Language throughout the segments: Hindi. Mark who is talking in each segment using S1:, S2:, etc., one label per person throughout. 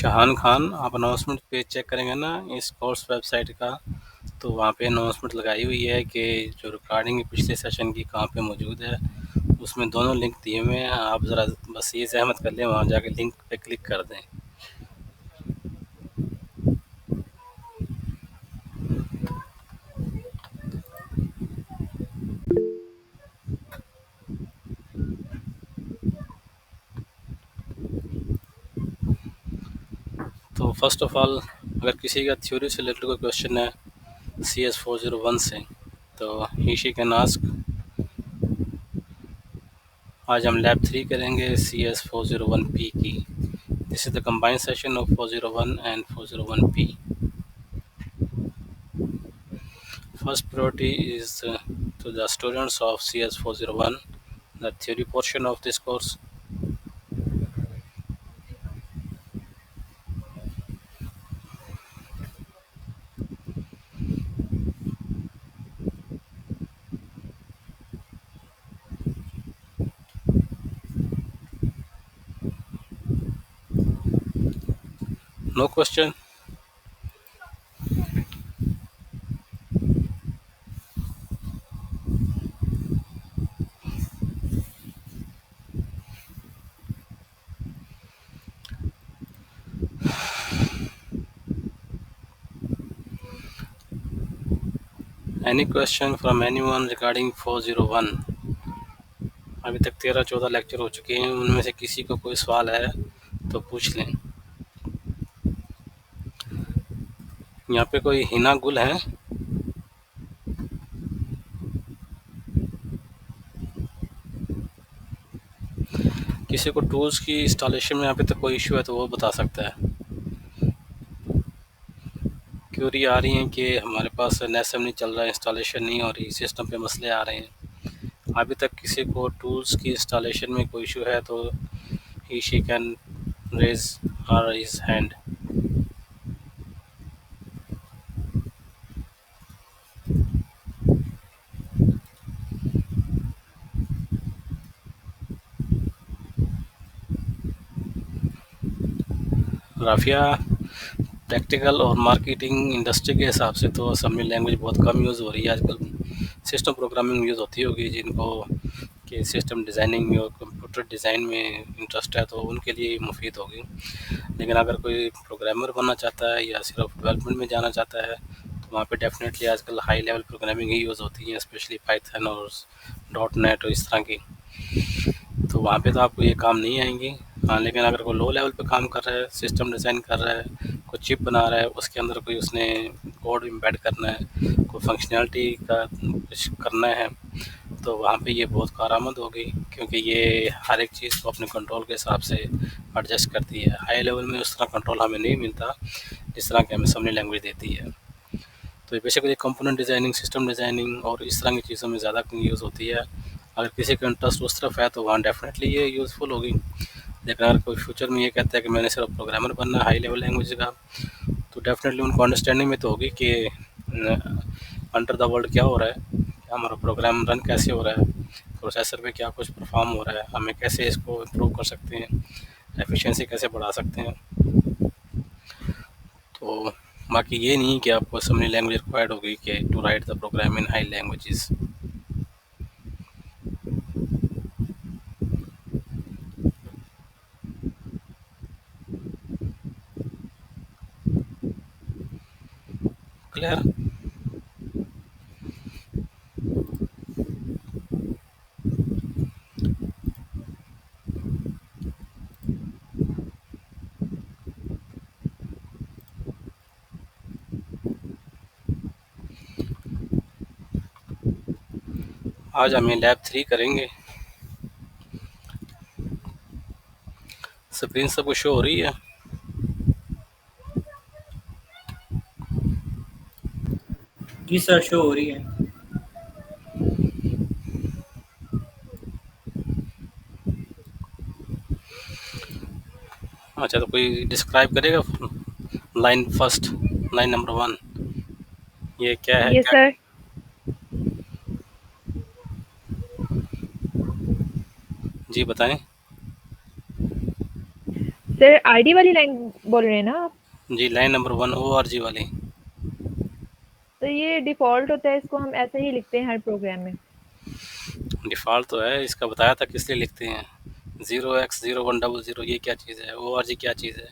S1: शाहान खान, आप अनाउंसमेंट पेज चेक करेंगे ना इस कोर्स वेबसाइट का, तो वहाँ पे अनाउंसमेंट लगाई हुई है कि जो रिकॉर्डिंग पिछले सेशन की कहाँ पे मौजूद है। उसमें दोनों लिंक दिए हुए हैं, आप ज़रा बस ये ज़हमत कर लें वहाँ जाके लिंक पे क्लिक कर दें। तो फर्स्ट ऑफ ऑल, अगर किसी का थ्योरी से रिलेटेड कोई क्वेश्चन है CS401 से, तो ही शी कैन आस्क। आज हम लैब 3 करेंगे CS401P की। This is the combined session of 401 and 401P। First priority is to the students of CS401, the theory portion of this course. No question? Any question from anyone regarding 401? अभी तक 13-14 लेक्चर हो चुके हैं, उनमें से किसी को कोई सवाल है तो पूछ लें। यहाँ पे कोई हिना गुल है? किसी को टूल्स की इंस्टॉलेशन में अभी तक कोई इशू है तो वो बता सकता है। क्यूरी आ रही हैं कि हमारे पास नेसम नहीं चल रहा है, इंस्टॉलेशन नहीं हो रही, सिस्टम पे मसले आ रहे हैं। अभी तक किसी को टूल्स की इंस्टॉलेशन में कोई इशू है तो he she can raise her his hand. Rafia, practical और मार्केटिंग इंडस्ट्री के हिसाब से तो असेंबली लैंग्वेज बहुत कम यूज़ हो रही है आजकल। सिस्टम प्रोग्रामिंग यूज़ होती होगी जिनको कि सिस्टम डिज़ाइनिंग में और कंप्यूटर डिज़ाइन में इंटरेस्ट है तो उनके लिए मुफीद होगी। लेकिन अगर कोई प्रोग्रामर बनना चाहता है या सिर्फ डेवलपमेंट में जाना चाहता है तो वहाँ पे डेफिनेटली आजकल हाई लेवल प्रोग्रामिंग ही यूज़ होती है, स्पेशली पाइथन और .NET और इस तरह की। तो वहाँ पे तो आपको ये काम नहीं आएंगी। हाँ, लेकिन अगर कोई लो लेवल पे काम कर रहा है, सिस्टम डिज़ाइन कर रहा है, कोई चिप बना रहा है, उसके अंदर कोई उसने कोड एम्बेड करना है, कोई फंक्शनैलिटी का कुछ करना है, तो वहाँ पे ये बहुत कारआमद होगी, क्योंकि ये हर एक चीज़ को अपने कंट्रोल के हिसाब से एडजस्ट करती है। हाई लेवल में उस तरह कंट्रोल हमें नहीं मिलता जिस तरह की हमें असेंबली लैंग्वेज देती है। तो basically component designing, system designing और इस तरह की चीज़ों में ज़्यादा यूज़ होती है। अगर किसी का इंटरेस्ट उस तरफ है तो वहाँ डेफिनेटली ये यूज़फुल होगी। लेकिन अगर कोई फ्यूचर में ये कहता है कि मैंने सिर्फ प्रोग्रामर बनना है हाई लेवल लैंग्वेज का, तो डेफिनेटली उनको अंडरस्टैंडिंग में तो होगी कि अंडर द वर्ल्ड क्या हो रहा है, क्या हमारा प्रोग्राम रन कैसे हो रहा है, प्रोसेसर पे क्या कुछ परफॉर्म हो रहा है, हमें कैसे इसको इम्प्रूव कर सकते हैं, एफिशिएंसी कैसे बढ़ा सकते हैं। तो बाकी ये नहीं कि आपको असेंबली लैंग्वेज रिक्वायर्ड होगी कि to write the program in high languages. Clear? आज हम लैब 3 करेंगे। स्क्रीन सबको शो हो रही है?
S2: जी सर, शो हो रही है।
S1: अच्छा, तो कोई डिस्क्राइब करेगा लाइन फर्स्ट, लाइन नंबर 1 ये क्या है?
S3: यस
S1: क्या
S3: सर।
S1: जी बताएं।
S3: सर आईडी वाली लाइन बोल रहे हैं ना आप?
S1: जी, लाइन नंबर 1 ORG वाली।
S3: तो ये डिफ़ॉल्ट होता है, इसको हम ऐसे ही लिखते हैं हर प्रोग्राम में।
S1: डिफ़ॉल्ट तो है, इसका बताया था किस लिए लिखते हैं। 0x0100 ये क्या चीज़ है? ORG क्या चीज़ है?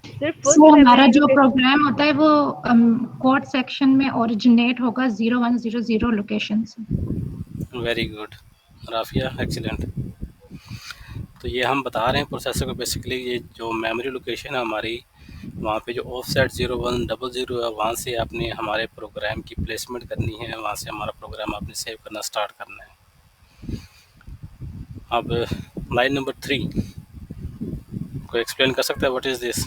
S3: सिर्फ
S4: सो
S3: फर्स्ट
S4: हमारा
S3: लाइब्रेरी
S4: जो
S3: लोकेशन।
S4: प्रोग्राम होता है वो कोड सेक्शन में ओरिजिनेट होगा 0100 लोकेशन से।
S1: Very good Rafia, excellent. तो ये हम बता रहे हैं प्रोसेसर को बेसिकली ये जो मेमोरी लोकेशन है हमारी, वहाँ पे जो ऑफसेट 0100 है, वहाँ से आपने हमारे प्रोग्राम की प्लेसमेंट करनी है, वहाँ से हमारा प्रोग्राम आपने सेव करना स्टार्ट करना है। अब लाइन नंबर 3 को एक्सप्लेन कर सकते हैं, व्हाट इज़ दिस?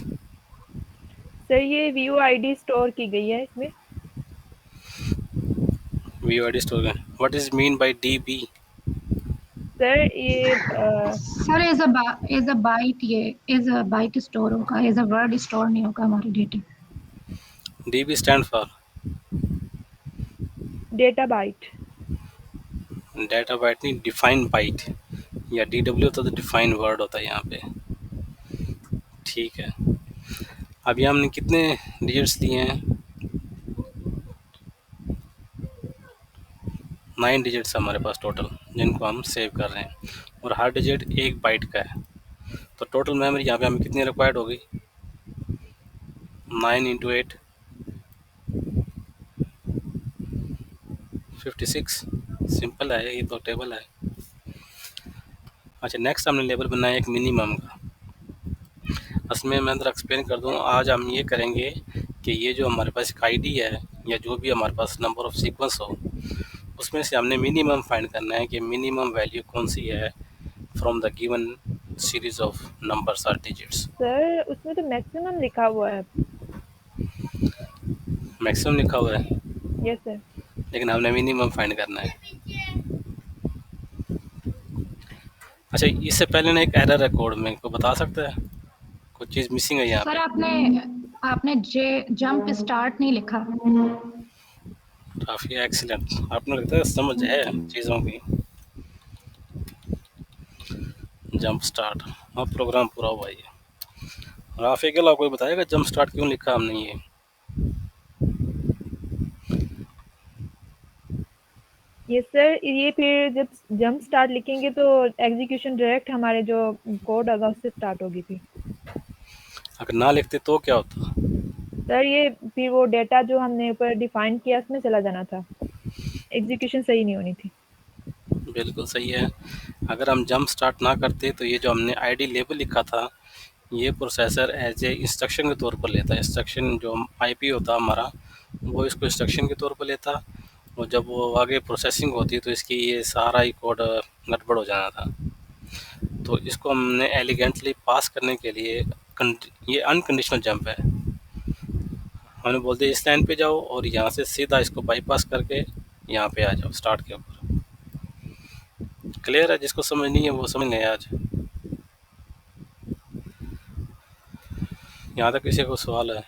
S3: सर ये व्यू आईडी स्टोर की गई है इसमें।
S1: View ID store, what is mean by DB?
S3: Sir ये
S4: सर एज अ बाइट, ये एज अ बाइट स्टोर होगा, एज अ वर्ड स्टोर नहीं होगा हमारे data.
S1: DB stand for
S3: data byte.
S1: Data byte नहीं, डिफाइन बाइट, या DW होता तो डिफाइन वर्ड होता है यहाँ पे। ठीक है, अभी हमने कितने डिजिट्स लिए हैं? 9 डिजिट्स हमारे पास टोटल, जिनको हम सेव कर रहे हैं, और हर डिजिट 1 बाइट का है। तो टोटल मेमोरी यहाँ पे हमें कितनी रिक्वायर्ड होगी? 9 इंटू 8 56। सिंपल है, ये तो टेबल है। अच्छा, नेक्स्ट हमने लेवल बनाया एक मिनिमम का। उसमें मैं अंदर एक्सप्लेन कर दूँ, आज हम ये करेंगे कि ये जो हमारे पास एक आईडी है, या जो भी हमारे पास नंबर ऑफ सीक्वेंस हो, उसमें से हमने मिनिमम फाइंड करना है कि मिनिमम वैल्यू कौन सी है from the given series of numbers और डिजिट्स।
S3: सर उसमें तो मैक्सिमम लिखा हुआ है।
S1: मैक्सिमम लिखा हुआ है,
S3: यस सर।
S1: लेकिन हमने मिनिमम फाइंड करना है। अच्छा, इससे पहले ना एक एरर है कोड में, को बता सकता है? कुछ चीज़ मिसिंग है यहाँ
S4: सर
S1: पे।
S4: आपने जंप स्टार्ट नहीं लिखा।
S1: काफ़ी एक्सीलेंट, आपने लगता है समझ है चीज़ों की। जंप स्टार्ट, हाँ प्रोग्राम पूरा हुआ ये। राफी के अलावा कोई बताएगा जंप स्टार्ट क्यों लिखा हमने ये?
S3: यस सर, ये फिर जब जंप स्टार्ट लिखेंगे तो एग्जीक्यूशन डायरेक्ट हमारे जो कोड होगा उससे स्टार्ट होगी फिर।
S1: अगर ना लिखते तो क्या होता?
S3: सर ये फिर वो डेटा जो हमने ऊपर डिफाइन किया उसमें चला जाना था, एग्जीक्यूशन सही नहीं होनी थी।
S1: बिल्कुल सही है। अगर हम जंप स्टार्ट ना करते तो ये जो हमने आईडी लेबल लिखा था, ये प्रोसेसर एज ए इंस्ट्रक्शन के तौर पर लेता है। इंस्ट्रक्शन जो आईपी होता हमारा, वो इसको इंस्ट्रक्शन के तौर पर लेता, और जब वो आगे प्रोसेसिंग होती तो इसकी ये सारा ही कोड गड़बड़ हो जाना था। तो इसको हमने एलिगेंटली पास करने के लिए ये अनकंडीशनल जंप है। हमने बोल दिया इस लाइन पे जाओ, और यहाँ से सीधा इसको बाईपास करके यहाँ पे आ जाओ स्टार्ट के ऊपर। क्लियर है? जिसको समझ नहीं है वो समझ लें आज। यहाँ तक किसी को सवाल है?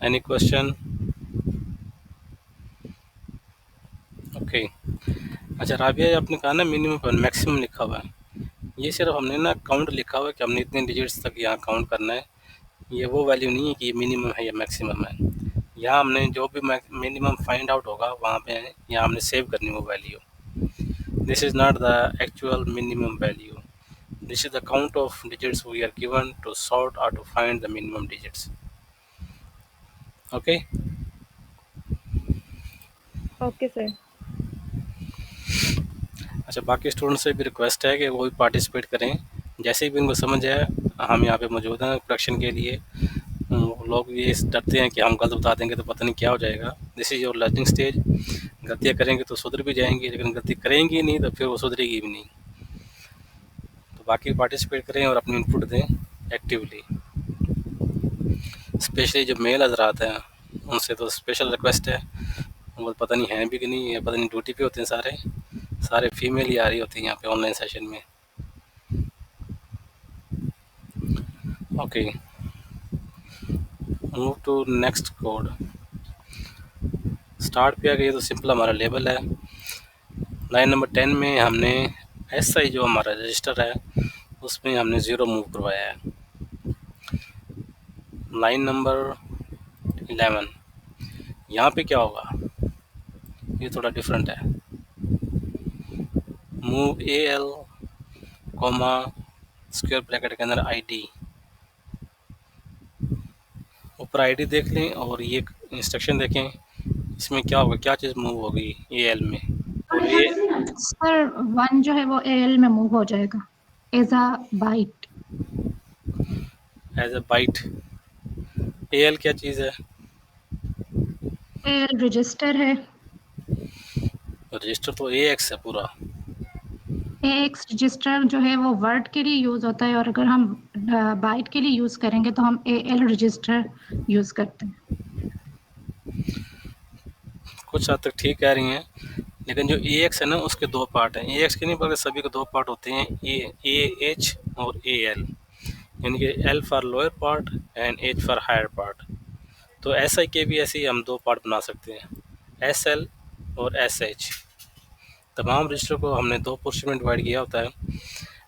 S1: Any question? ओके। अच्छा राबिया, आपने कहा ना मिनिमम पर मैक्सिमम लिखा हुआ है, ये सिर्फ हमने ना काउंट लिखा हुआ है कि हमने इतने डिजिट्स तक यहाँ काउंट करना है। ये वो वैल्यू नहीं है कि ये मिनिमम है या मैक्सिमम है। यहाँ हमने जो भी मिनिमम फाइंड आउट होगा वहाँ पे यहाँ हमने सेव करनी वो value. This is not the actual minimum value, this is the count of digits we are given to sort और to find the minimum digits. Okay.
S3: Okay sir.
S1: अच्छा, बाकी स्टूडेंट से भी रिक्वेस्ट है कि वो भी पार्टिसिपेट करें, जैसे भी उनको समझ है। हम यहाँ पे मौजूद हैं प्रोडक्शन के लिए। लोग ये डरते हैं कि हम गलत बता देंगे तो पता नहीं क्या हो जाएगा। This is your learning stage. गलतियाँ करेंगे तो सुधर भी जाएंगी, लेकिन गलती करेंगी नहीं तो फिर वो सुधरेगी भी नहीं। तो बाकी पार्टिसिपेट करें और अपनी इनपुट दें एक्टिवली। स्पेशली जो मेल हजरात हैं उनसे तो स्पेशल रिक्वेस्ट है, वो पता नहीं हैं भी कि नहीं, पता नहीं ड्यूटी पे होते हैं सारे सारे फीमेल ही आ रही होती हैं यहाँ पे ऑनलाइन सेशन में। Okay, move to next code. Start पे आ गई तो सिंपल हमारा लेबल है, लाइन नंबर 10 में हमने SI जो हमारा रजिस्टर है उसमें हमने 0 मूव करवाया है। लाइन नंबर 11 यहाँ पे क्या होगा, ये थोड़ा डिफरेंट है। Move AL comma square bracket के अंदर ID, ऊपर ID देख लें और ये इंस्ट्रक्शन देखें, इसमें क्या होगा, क्या चीज़ मूव होगी AL में। और ये
S4: सर 1 जो है वो AL में मूव हो जाएगा as a byte.
S1: As a byte. AL क्या चीज़ है?
S4: AL रजिस्टर है।
S1: रजिस्टर तो AX है पूरा।
S4: AX रजिस्टर जो है वो वर्ड के लिए यूज होता है, और अगर हम बाइट के लिए यूज करेंगे तो हम AL रजिस्टर यूज करते हैं।
S1: कुछ हद तक ठीक कह रही हैं, लेकिन जो AX है ना उसके दो पार्ट हैं। AX के नहीं बल्कि सभी के दो पार्ट होते हैं, AH और AL, यानी कि L for lower part and H for higher part. तो SI के भी ऐसे ही हम दो पार्ट बना सकते हैं, SL और SH। तमाम रजिस्टर को हमने दो पोर्शन में डिवाइड किया होता है।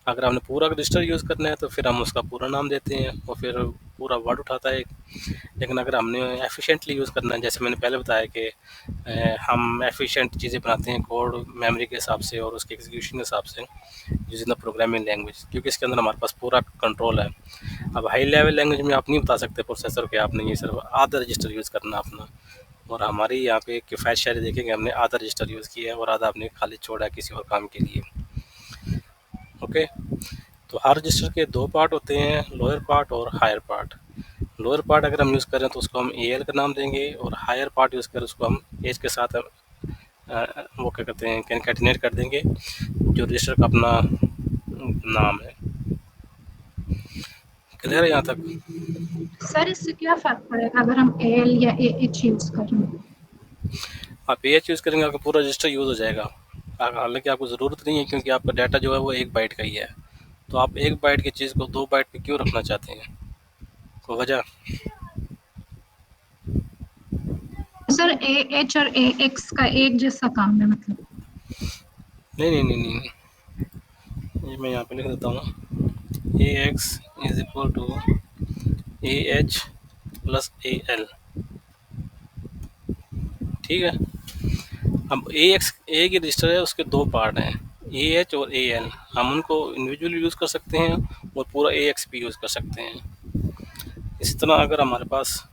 S1: अगर हमने पूरा रजिस्टर यूज़ करना है तो फिर हम उसका पूरा नाम देते हैं और फिर पूरा वर्ड उठाता है। लेकिन अगर हमने एफिशिएंटली यूज़ करना है, जैसे मैंने पहले बताया कि हम एफिशिएंट चीज़ें बनाते हैं कोड मेमोरी के हिसाब से और उसके एग्जीक्यूशन के हिसाब से यूजिंग द प्रोग्रामिंग लैंग्वेज, क्योंकि इसके अंदर हमारे पास पूरा कंट्रोल है। अब हाई लेवल लैंग्वेज में आप नहीं बता सकते प्रोसेसर के आपने ये सिर्फ आधा रजिस्टर यूज़ करना अपना, और हमारी यहाँ पे किफ़ायत शायरी देखेंगे हमने आधा रजिस्टर यूज़ किया है और आधा आपने खाली छोड़ा है किसी और काम के लिए। ओके, तो हर रजिस्टर के दो पार्ट होते हैं, लोअर पार्ट और हायर पार्ट। लोअर पार्ट अगर हम यूज़ करें तो उसको हम AL का नाम देंगे, और हायर पार्ट यूज़ करें उसको हम एज के साथ वो क्या कहते हैं कैनकैटिनेट कर देंगे, जो रजिस्टर का अपना नाम है। क्लियर है यहाँ तक?
S4: सर इससे क्या फर्क पड़ेगा अगर हम AL या AH यूज करें?
S1: आप AH यूज़ करेंगे आपका पूरा रजिस्टर यूज़ हो जाएगा। हालांकि आपको ज़रूरत नहीं है, क्योंकि आपका डाटा जो है वो 1 बाइट का ही है। तो आप 1 बाइट की चीज़ को 2 बाइट पे क्यों रखना चाहते हैं, कोई वजह?
S4: सर AH और AX का एक जैसा काम है मतलब?
S1: नहीं नहीं नहीं नहीं, ये मैं यहाँ पे लिख देता हूँ, AX is equal to AH plus AL। ठीक है, अब AX एक ही रजिस्टर है, उसके दो पार्ट हैं, AH और AL। हम उनको इंडिविजुअली यूज़ कर सकते हैं और पूरा AX भी यूज़ कर सकते हैं। इसी तरह अगर हमारे पास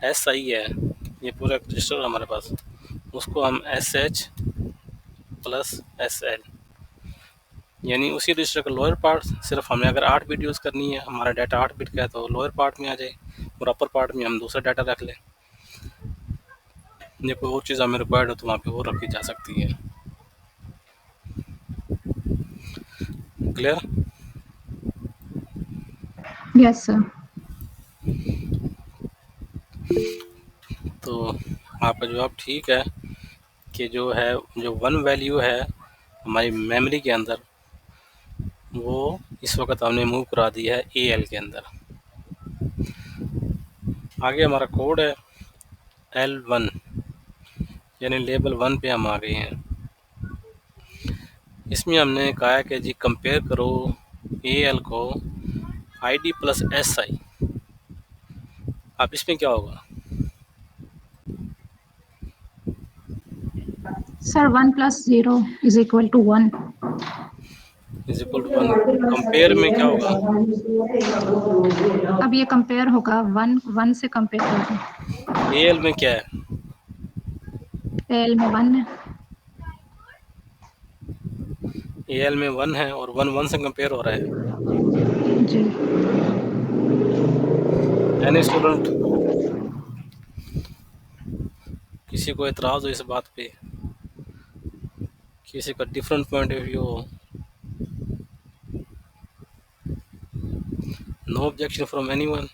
S1: SI है, ये पूरा रजिस्टर हमारे पास, उसको हम SH प्लस SL, यानी उसी रजिस्टर का लोअर पार्ट, सिर्फ हमें अगर 8 बिट यूज़ करनी है, हमारा डाटा 8 बिट का है तो लोअर पार्ट में आ जाए और अपर पार्ट में हम दूसरा डाटा रख लें। ये कोई और चीज़ हमें रिक्वायर्ड हो तो वहाँ पे वो रखी जा सकती है। क्लियर?
S4: Yes sir.
S1: तो आपका जवाब ठीक है कि जो है जो 1 वैल्यू है हमारी मेमोरी के अंदर, वो इस वक्त हमने मूव करा दी है AL के अंदर। आगे हमारा कोड है L1, यानी लेवल 1 पे हम आ गए हैं। इसमें हमने कहा है कि जी कंपेयर करो AL को ID प्लस SI। अब इसमें क्या होगा?
S4: Sir 1 + 0 = 1।
S1: Is equal to 1। Compare में क्या होगा?
S4: अब ये कंपेयर होगा, 1 से कंपेयर होगा।
S1: AL में क्या है?
S4: AL में 1 है।
S1: AL में 1 है और 1 से कंपेयर हो रहा है।
S4: जी।
S1: एनी स्टूडेंट, किसी को एतराज़ हो इस बात पे, किसी का डिफरेंट पॉइंट ऑफ व्यू हो? No objection from anyone?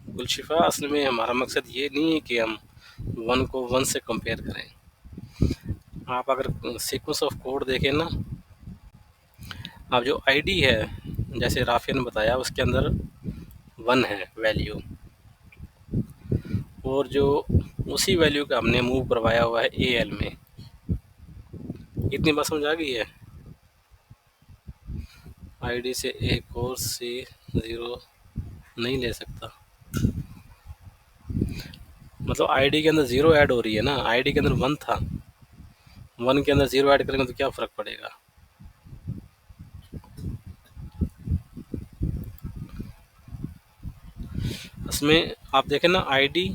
S1: Gulshifa, असल में हमारा मकसद ये नहीं है कि हम 1 को 1 से कंपेयर करें। आप अगर सीक्वेंस ऑफ कोड देखें ना, अब जो आईडी है, जैसे राफिया ने बताया, उसके अंदर 1 है वैल्यू, और जो उसी वैल्यू का हमने मूव करवाया हुआ है AL में। इतनी बात समझ आ गई है? ID से एक और C 0 नहीं ले सकता, मतलब ID के अंदर 0 ऐड हो रही है ना, ID के अंदर 1 था, 1 के अंदर 0 ऐड करेंगे तो क्या फ़र्क पड़ेगा? इसमें आप देखें ना, ID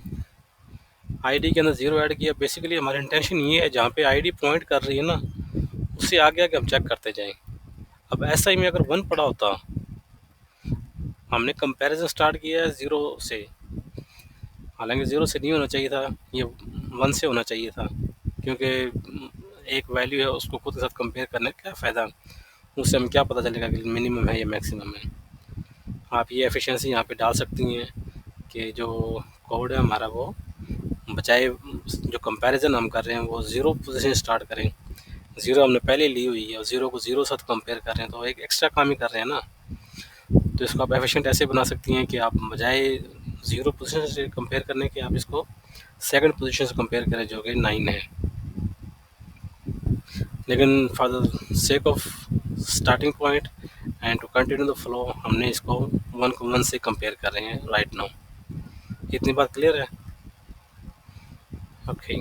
S1: के अंदर 0 ऐड किया, बेसिकली हमारा इंटेंशन ये है जहाँ पे ID पॉइंट कर रही है ना, उससे आगे आगे हम चेक करते जाएं। अब SI में अगर 1 पड़ा होता, हमने कंपैरिजन स्टार्ट किया है 0 से, हालांकि 0 से नहीं होना चाहिए था, ये 1 से होना चाहिए था, क्योंकि एक वैल्यू है उसको खुद के साथ कंपेयर करने का क्या फ़ायदा, उससे हमें क्या पता चलेगा कि मिनिमम है या मैक्सिमम है। आप ये एफिशिएंसी यहाँ पे डाल सकती हैं कि जो कोड है हमारा वो बजाय जो कंपैरिजन हम कर रहे हैं वो 0 पोजीशन स्टार्ट करें, 0 हमने पहले ली हुई है और 0 को 0 साथ कंपेयर कर रहे हैं, तो एक एक्स्ट्रा काम ही कर रहे हैं ना। तो इसको आप एफिशिएंट ऐसे बना सकती हैं कि आप बजाय 0 पोजीशन से कंपेयर करने के आप इसको सेकंड पोजीशन से कंपेयर करें जो कि 9 है। लेकिन for the sake of starting point and to continue the flow हमने इसको 1 को 1 से कंपेयर कर रहे हैं राइट नाउ। इतनी बात क्लियर है? ओके।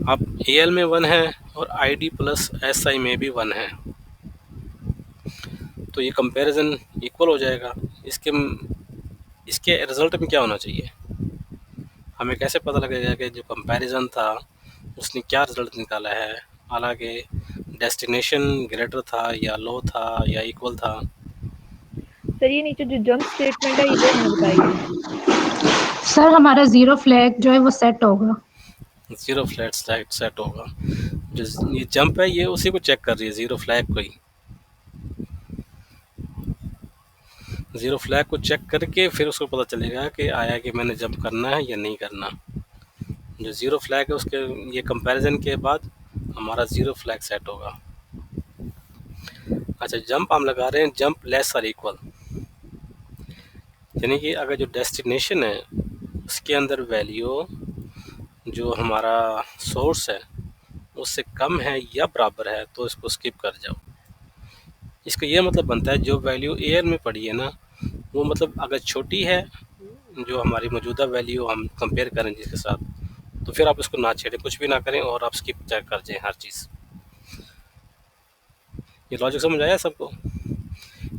S1: अब AL में 1 है और ID प्लस SI में भी 1 है, तो ये कंपैरिजन इक्वल हो जाएगा। इसके रिज़ल्ट में क्या होना चाहिए, हमें कैसे पता लगेगा कि जो कंपैरिजन था उसने क्या रिज़ल्ट निकाला है, हालांकि डेस्टिनेशन ग्रेटर था या लो था या इक्वल था?
S3: सर ये नीचे जो जंप स्टेटमेंट है ये वो हमें बताइए।
S4: सर हमारा 0 फ्लैग जो है वो सेट होगा,
S1: 0 फ्लैग सेट होगा। जो ये जंप है ये उसी को चेक कर रही है, 0 फ्लैग को ही, 0 फ्लैग को चेक करके फिर उसको पता चलेगा कि आया कि मैंने जंप करना है या नहीं करना। जो 0 फ्लैग है उसके ये कंपैरिजन के बाद हमारा 0 फ्लैग सेट होगा। अच्छा, जंप हम लगा रहे हैं जंप लेस और इक्वल, यानी कि अगर जो डेस्टिनेशन है उसके अंदर वैल्यू जो हमारा सोर्स है उससे कम है या बराबर है तो इसको स्किप कर जाओ। इसका ये मतलब बनता है जो वैल्यू AL में पड़ी है ना, वो मतलब अगर छोटी है जो हमारी मौजूदा वैल्यू हम कंपेयर करें जिसके साथ, तो फिर आप इसको ना छेड़ें, कुछ भी ना करें और आप स्किप चेक कर जाएँ हर चीज़। ये लॉजिक समझ आया सबको?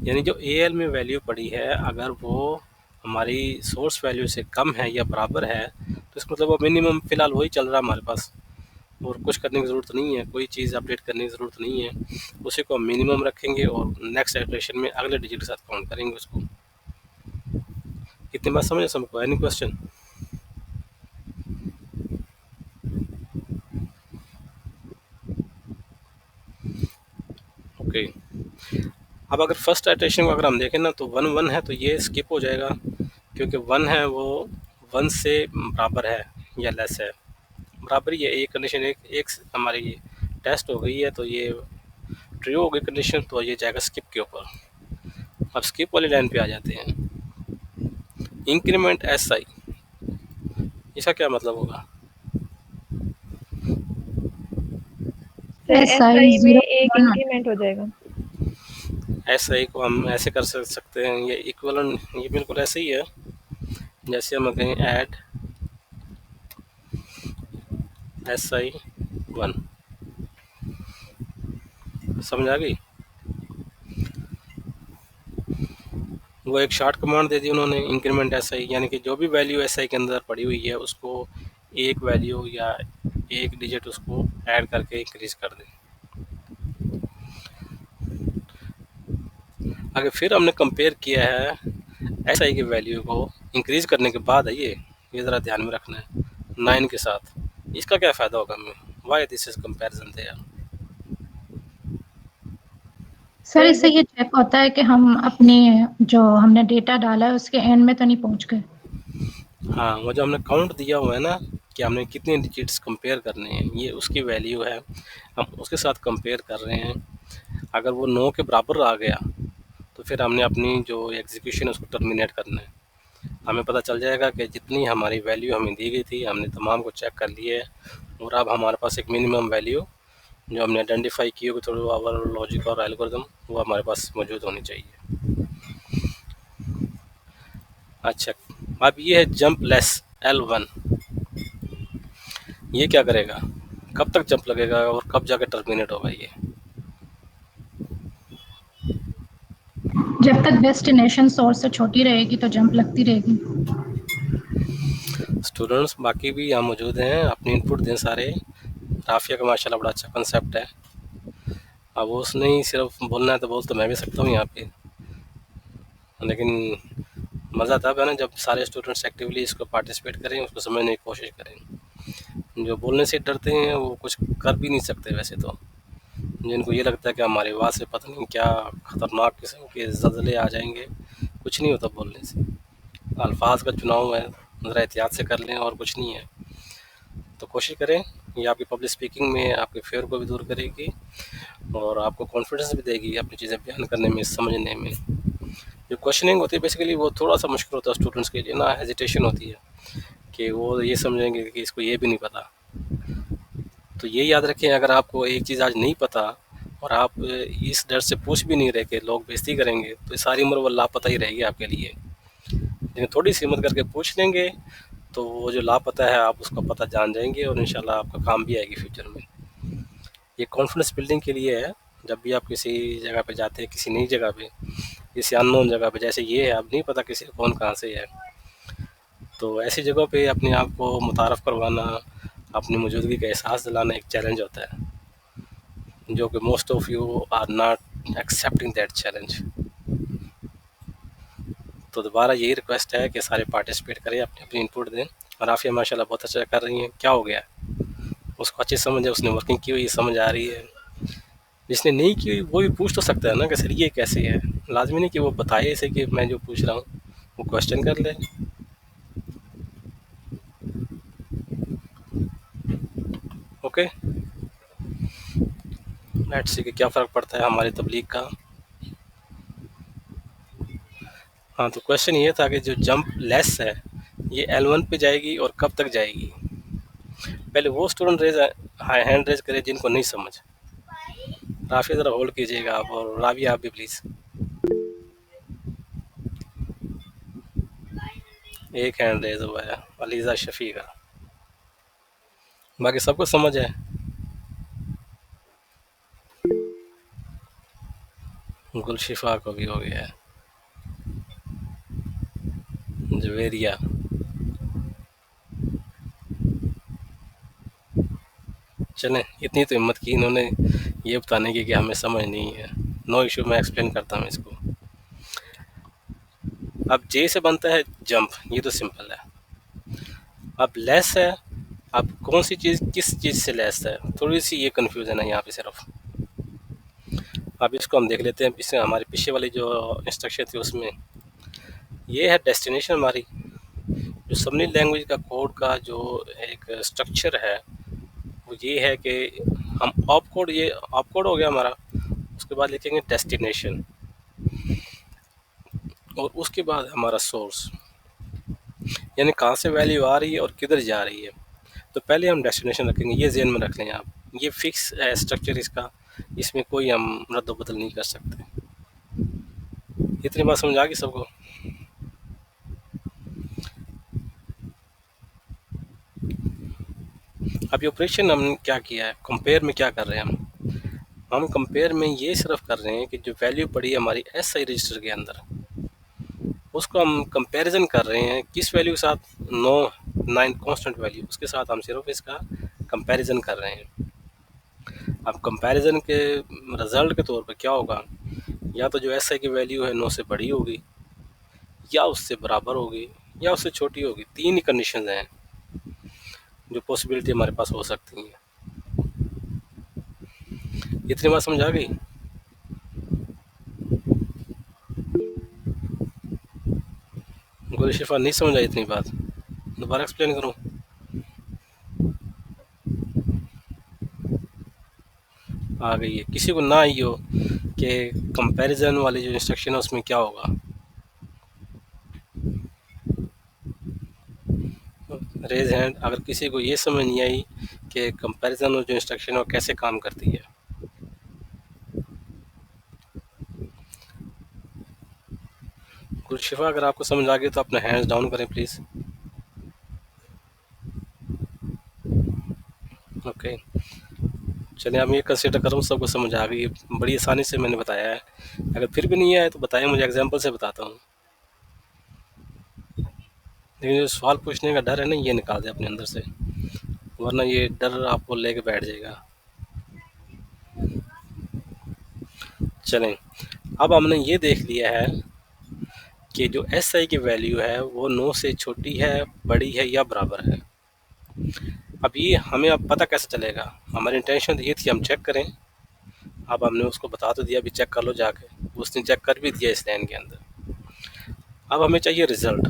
S1: यानी जो AL में वैल्यू पड़ी है अगर वो हमारी सोर्स वैल्यू से कम है या बराबर है तो इसका मतलब वो मिनिमम फ़िलहाल वही चल रहा है हमारे पास, और कुछ करने की ज़रूरत नहीं है, कोई चीज़ अपडेट करने की ज़रूरत नहीं है। उसी को हम मिनिमम रखेंगे और नेक्स्ट इटरेशन में अगले डिजिट के साथ काउंट करेंगे उसको। इतनी बात समझे सबको? Any question? ओके। अब अगर फर्स्ट इटरेशन को अगर हम देखें ना तो 1 1 है तो ये स्किप हो जाएगा, क्योंकि 1 है वो 1 से बराबर है या लेस है, बराबर ही है। एक कंडीशन एक हमारी टेस्ट हो गई है तो ये ट्रू हो गई कंडीशन, तो ये जाएगा स्किप के ऊपर। अब स्किप वाली लाइन पे आ जाते हैं। इंक्रीमेंट SI, इसका क्या मतलब होगा?
S3: सर
S4: SI
S3: SI में
S4: 0
S3: एक
S4: 1
S3: इंक्रीमेंट हो जाएगा।
S1: SI को हम ऐसे कर सकते हैं, ये इक्वलेंट, ये बिल्कुल ऐसे ही है जैसे हम कहें ऐड SI 1। समझ आ गई? वो एक शॉर्ट कमांड दे दी उन्होंने, इंक्रीमेंट SI, यानी कि जो भी वैल्यू SI के अंदर पड़ी हुई है उसको एक वैल्यू या एक डिजिट उसको ऐड करके इंक्रीज कर दें। अगर फिर हमने कंपेयर किया है SI की वैल्यू को इंक्रीज करने के बाद है, ये ज़रा ध्यान में रखना है, 9 के साथ, इसका क्या फ़ायदा होगा हमें? Why this is comparison there?
S4: Sir इससे ये चेक होता है कि हम अपने जो हमने डेटा डाला है उसके एंड में तो नहीं पहुंच गए।
S1: हाँ, वो जो हमने काउंट दिया हुआ है ना कि हमने कितने डिजिट्स कंपेयर करने हैं, ये उसकी वैल्यू है, हम उसके साथ कंपेयर कर रहे हैं। अगर वो 9 के बराबर आ गया तो फिर हमने अपनी जो एग्जीक्यूशन है उसको टर्मिनेट करना है। हमें पता चल जाएगा कि जितनी हमारी वैल्यू हमें दी गई थी हमने तमाम को चेक कर लिया है और अब हमारे पास एक मिनिमम वैल्यू जो हमने आइडेंटिफाई की होगी थोड़ा आवर लॉजिक और एल्गोरिदम वो हमारे पास मौजूद होनी चाहिए। अच्छा, अब ये है जंप लेस L1, ये क्या करेगा, कब तक जंप लगेगा और कब जाके टर्मिनेट होगा ये?
S4: जब तक डेस्टिनेशन सोर्स से छोटी रहेगी तो जंप लगती रहेगी।
S1: स्टूडेंट्स बाकी भी यहाँ मौजूद हैं, अपनी इनपुट दें सारे। राफिया का माशाल्लाह बड़ा अच्छा कंसेप्ट है। अब उसने ही सिर्फ बोलना है तो बोल तो मैं भी सकता हूँ यहाँ पे, लेकिन मज़ा तब है ना जब सारे स्टूडेंट्स एक्टिवली इसको पार्टिसिपेट करें, उसको समझने की कोशिश करें। जो बोलने से डरते हैं वो कुछ कर भी नहीं सकते वैसे तो। जिनको ये लगता है कि हमारी आवाज़ से पता नहीं क्या ख़तरनाक किस्म के ज़लज़ले आ जाएंगे, कुछ नहीं होता बोलने से। अल्फाज का चुनाव है, ज़रा एहतियात से कर लें और कुछ नहीं है। तो कोशिश करें, ये आपकी पब्लिक स्पीकिंग में आपके फेयर को भी दूर करेगी और आपको कॉन्फिडेंस भी देगी अपनी चीज़ें बयान करने में, समझने में। जो क्वेश्चनिंग होती है बेसिकली वो थोड़ा सा मुश्किल होता है स्टूडेंट्स के लिए ना, हेजिटेशन होती है कि वो ये समझेंगे कि इसको ये भी नहीं पता। तो ये याद रखें, अगर आपको एक चीज़ आज नहीं पता और आप इस डर से पूछ भी नहीं रहे कि लोग बेइज्जती करेंगे, तो सारी उम्र वो लापता ही रहेगी आपके लिए। लेकिन थोड़ी सी हिम्मत करके पूछ लेंगे तो वो जो लापता है आप उसका पता जान जाएंगे और इंशाल्लाह आपका काम भी आएगी फ्यूचर में। ये कॉन्फिडेंस बिल्डिंग के लिए है। जब भी आप किसी जगह पे जाते हैं, किसी नई जगह पे, किसी अननोन जगह पे, जैसे ये है, अब नहीं पता किसी कौन कहाँ से है, तो ऐसी जगहों पे अपने आप को मुतारफ़ करवाना, अपनी मौजूदगी का एहसास दिलाना एक चैलेंज होता है, जो कि most of you are not accepting that challenge. तो दोबारा यही रिक्वेस्ट है कि सारे पार्टिसिपेट करें, अपनी अपनी इनपुट दें। और आफिया माशाल्लाह बहुत अच्छा कर रही हैं। क्या हो गया, उसको अच्छी समझ है, उसने वर्किंग की हुई समझ आ रही है। जिसने नहीं की हुई वो भी पूछ तो सकता है ना कि सर ये कैसे है। लाजमी नहीं कि वो बताए इसे कि मैं जो पूछ रहा हूँ, वो क्वेश्चन कर ले। ओके, लेट्स सी कि क्या फ़र्क पड़ता है हमारी तबलीग का। हाँ, तो क्वेश्चन ये था कि जो जंप लेस है ये L1 पे जाएगी और कब तक जाएगी। पहले वो स्टूडेंट हैंड रेज करे जिनको नहीं समझ। राफिया ज़रा होल्ड कीजिएगा आप, और राबिया आप भी प्लीज़। एक हैंड रेज हुआ है अलीज़ा शफ़ी का, बाकी सबको समझ है। गुलशिफा को भी हो गया है, जवेरिया। चलें, इतनी तो हिम्मत की इन्होंने ये बताने की कि हमें समझ नहीं है। नो इशू, मैं एक्सप्लेन करता हूँ इसको। अब जे से बनता है जंप, ये तो सिंपल है। अब लेस है, अब कौन सी चीज़ किस चीज़ से लेस है, थोड़ी सी ये कन्फ्यूज़न है यहाँ पे सिर्फ। अब इसको हम देख लेते हैं, इससे हमारे पीछे वाली जो इंस्ट्रक्शन थी उसमें ये है डेस्टिनेशन हमारी। जो सबनी लैंग्वेज का कोड का जो एक स्ट्रक्चर है वो ये है कि हम ऑप कोड, ये ऑप कोड हो गया हमारा, उसके बाद लिखेंगे डेस्टिनेशन और उसके बाद हमारा सोर्स, यानी कहाँ से वैल्यू आ रही है और किधर जा रही है। तो पहले हम डेस्टिनेशन रखेंगे, ये ज़हन में रख लें आप, ये फिक्स है स्ट्रक्चर इसका, इसमें कोई हम रद्द बदल नहीं कर सकते। इतनी बात समझ आ गई सबको? अब ये ऑपरेशन हमने क्या किया है, कंपेयर में क्या कर रहे हैं हम कंपेयर में ये सिर्फ कर रहे हैं कि जो वैल्यू पड़ी है हमारी SI रजिस्टर के अंदर, उसको हम कंपैरिजन कर रहे हैं किस वैल्यू के साथ, 9 कांस्टेंट वैल्यू, उसके साथ हम सिर्फ इसका कंपैरिजन कर रहे हैं। अब कंपैरिजन के रिज़ल्ट के तौर पर क्या होगा, या तो जो SI की वैल्यू है 9 से बड़ी होगी, या उससे बराबर होगी, या उससे छोटी होगी। तीन ही कंडीशन हैं जो पॉसिबिलिटी हमारे पास हो सकती हैं। इतनी बात समझ आ गई? गुलशिफा नहीं समझ आई इतनी बात, दोबारा एक्सप्लेन करूँ? आ गई है, किसी को ना आई हो कि कंपैरिजन वाली जो इंस्ट्रक्शन है उसमें क्या होगा। रेज हैंड अगर किसी को ये समझ नहीं आई कि कंपैरिजन जो इंस्ट्रक्शन है वो कैसे काम करती है। गुलशिफा अगर आपको समझ आ गई तो अपने हैंड्स डाउन करें प्लीज़। ओके, चलिए हम ये कंसिडर करूँ सबको समझ आ गई, बड़ी आसानी से मैंने बताया है। अगर फिर भी नहीं आए तो बताएं, मुझे एग्जांपल से बताता हूँ। लेकिन जो सवाल पूछने का डर है ना, ये निकाल दे अपने अंदर से, वरना ये डर आपको लेके बैठ जाएगा। चलें, अब हमने ये देख लिया है कि जो एस आई की वैल्यू है वो 9 से छोटी है, बड़ी है या बराबर है। अब ये हमें अब पता कैसे चलेगा, हमारी इंटेंशन ये थी हम चेक करें। अब हमने उसको बता तो दिया, अभी चेक कर लो जाके, उसने चेक कर भी दिया इस लाइन के अंदर। अब हमें चाहिए रिज़ल्ट,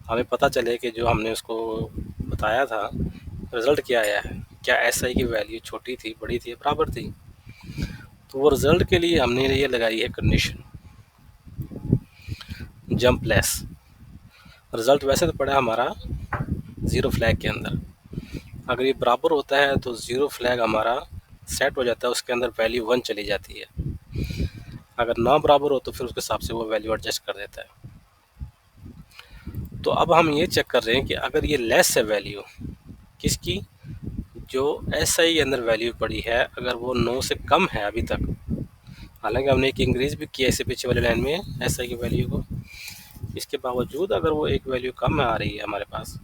S1: हमें पता चले कि जो हमने उसको बताया था रिज़ल्ट क्या आया है, क्या एस आई की वैल्यू छोटी थी, बड़ी थी, बराबर थी। तो वो रिज़ल्ट के लिए हमने ये लगाई है कंडीशन जंप लेस। रिज़ल्ट वैसे तो पड़ा हमारा ज़ीरो फ्लैग के अंदर, अगर ये बराबर होता है तो ज़ीरो फ्लैग हमारा सेट हो जाता है, उसके अंदर वैल्यू 1 चली जाती है। अगर ना बराबर हो तो फिर उसके हिसाब से वो वैल्यू एडजस्ट कर देता है। तो अब हम ये चेक कर रहे हैं कि अगर ये लेस है वैल्यू किसकी, जो एस आई के अंदर वैल्यू पड़ी है, अगर वो 9 से कम है अभी तक, हालांकि हमने एक इंक्रीज भी किया इससे पीछे वाले लाइन में एस आई की वैल्यू को, इसके बावजूद अगर वो एक वैल्यू कम आ रही है हमारे पास,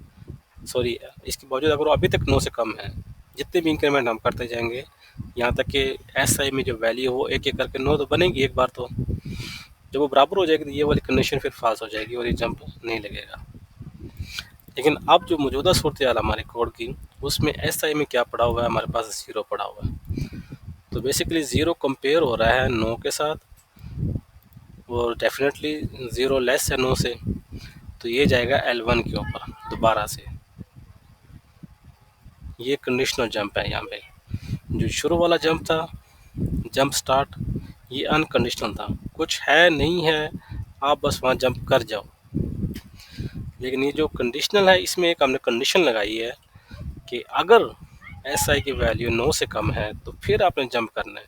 S1: सॉरी इसके बावजूद अगर वो अभी तक 9 से कम है, जितने भी इंक्रीमेंट हम करते जाएंगे यहाँ तक कि एस आई में जो वैल्यू हो एक एक करके 9 तो बनेगी एक बार, तो जब वो बराबर हो जाएगी तो ये वाली कंडीशन फिर फॉल्स हो जाएगी और ये जंप नहीं लगेगा। लेकिन अब जो मौजूदा सूरत हाल हमारे कोड की, उसमें एस आई में क्या पड़ा हुआ है, हमारे पास 0 पड़ा हुआ है। तो बेसिकली 0 कंपेयर हो रहा है 9 के साथ, और डेफिनेटली 0 लेस है 9 से, तो ये जाएगा L1 के ऊपर दोबारा से। ये कंडीशनल जंप है। यहाँ पे जो शुरू वाला जंप था जंप स्टार्ट, ये अनकंडीशनल था, कुछ है नहीं है, आप बस वहाँ जंप कर जाओ। लेकिन ये जो कंडीशनल है इसमें एक हमने कंडीशन लगाई है कि अगर एस आई की वैल्यू 9 से कम है तो फिर आपने जंप करना है।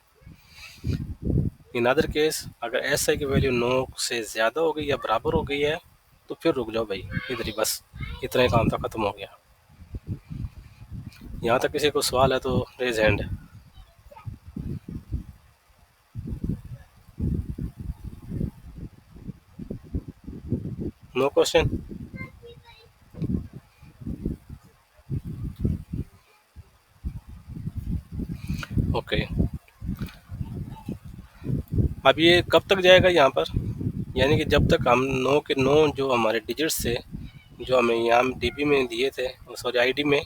S1: इन अदर केस अगर एस आई की वैल्यू 9 से ज़्यादा हो गई या बराबर हो गई है तो फिर रुक जाओ भाई, इधर ही बस, इतना ही काम था, ख़त्म हो गया। यहाँ तक किसी को सवाल है तो raise hand. No question? Okay, अब ये कब तक जाएगा यहाँ पर, यानी कि जब तक हम 9 के 9 जो हमारे डिजिट्स थे जो हमें यहाँ डीबी में दिए थे, सॉरी आईडी में,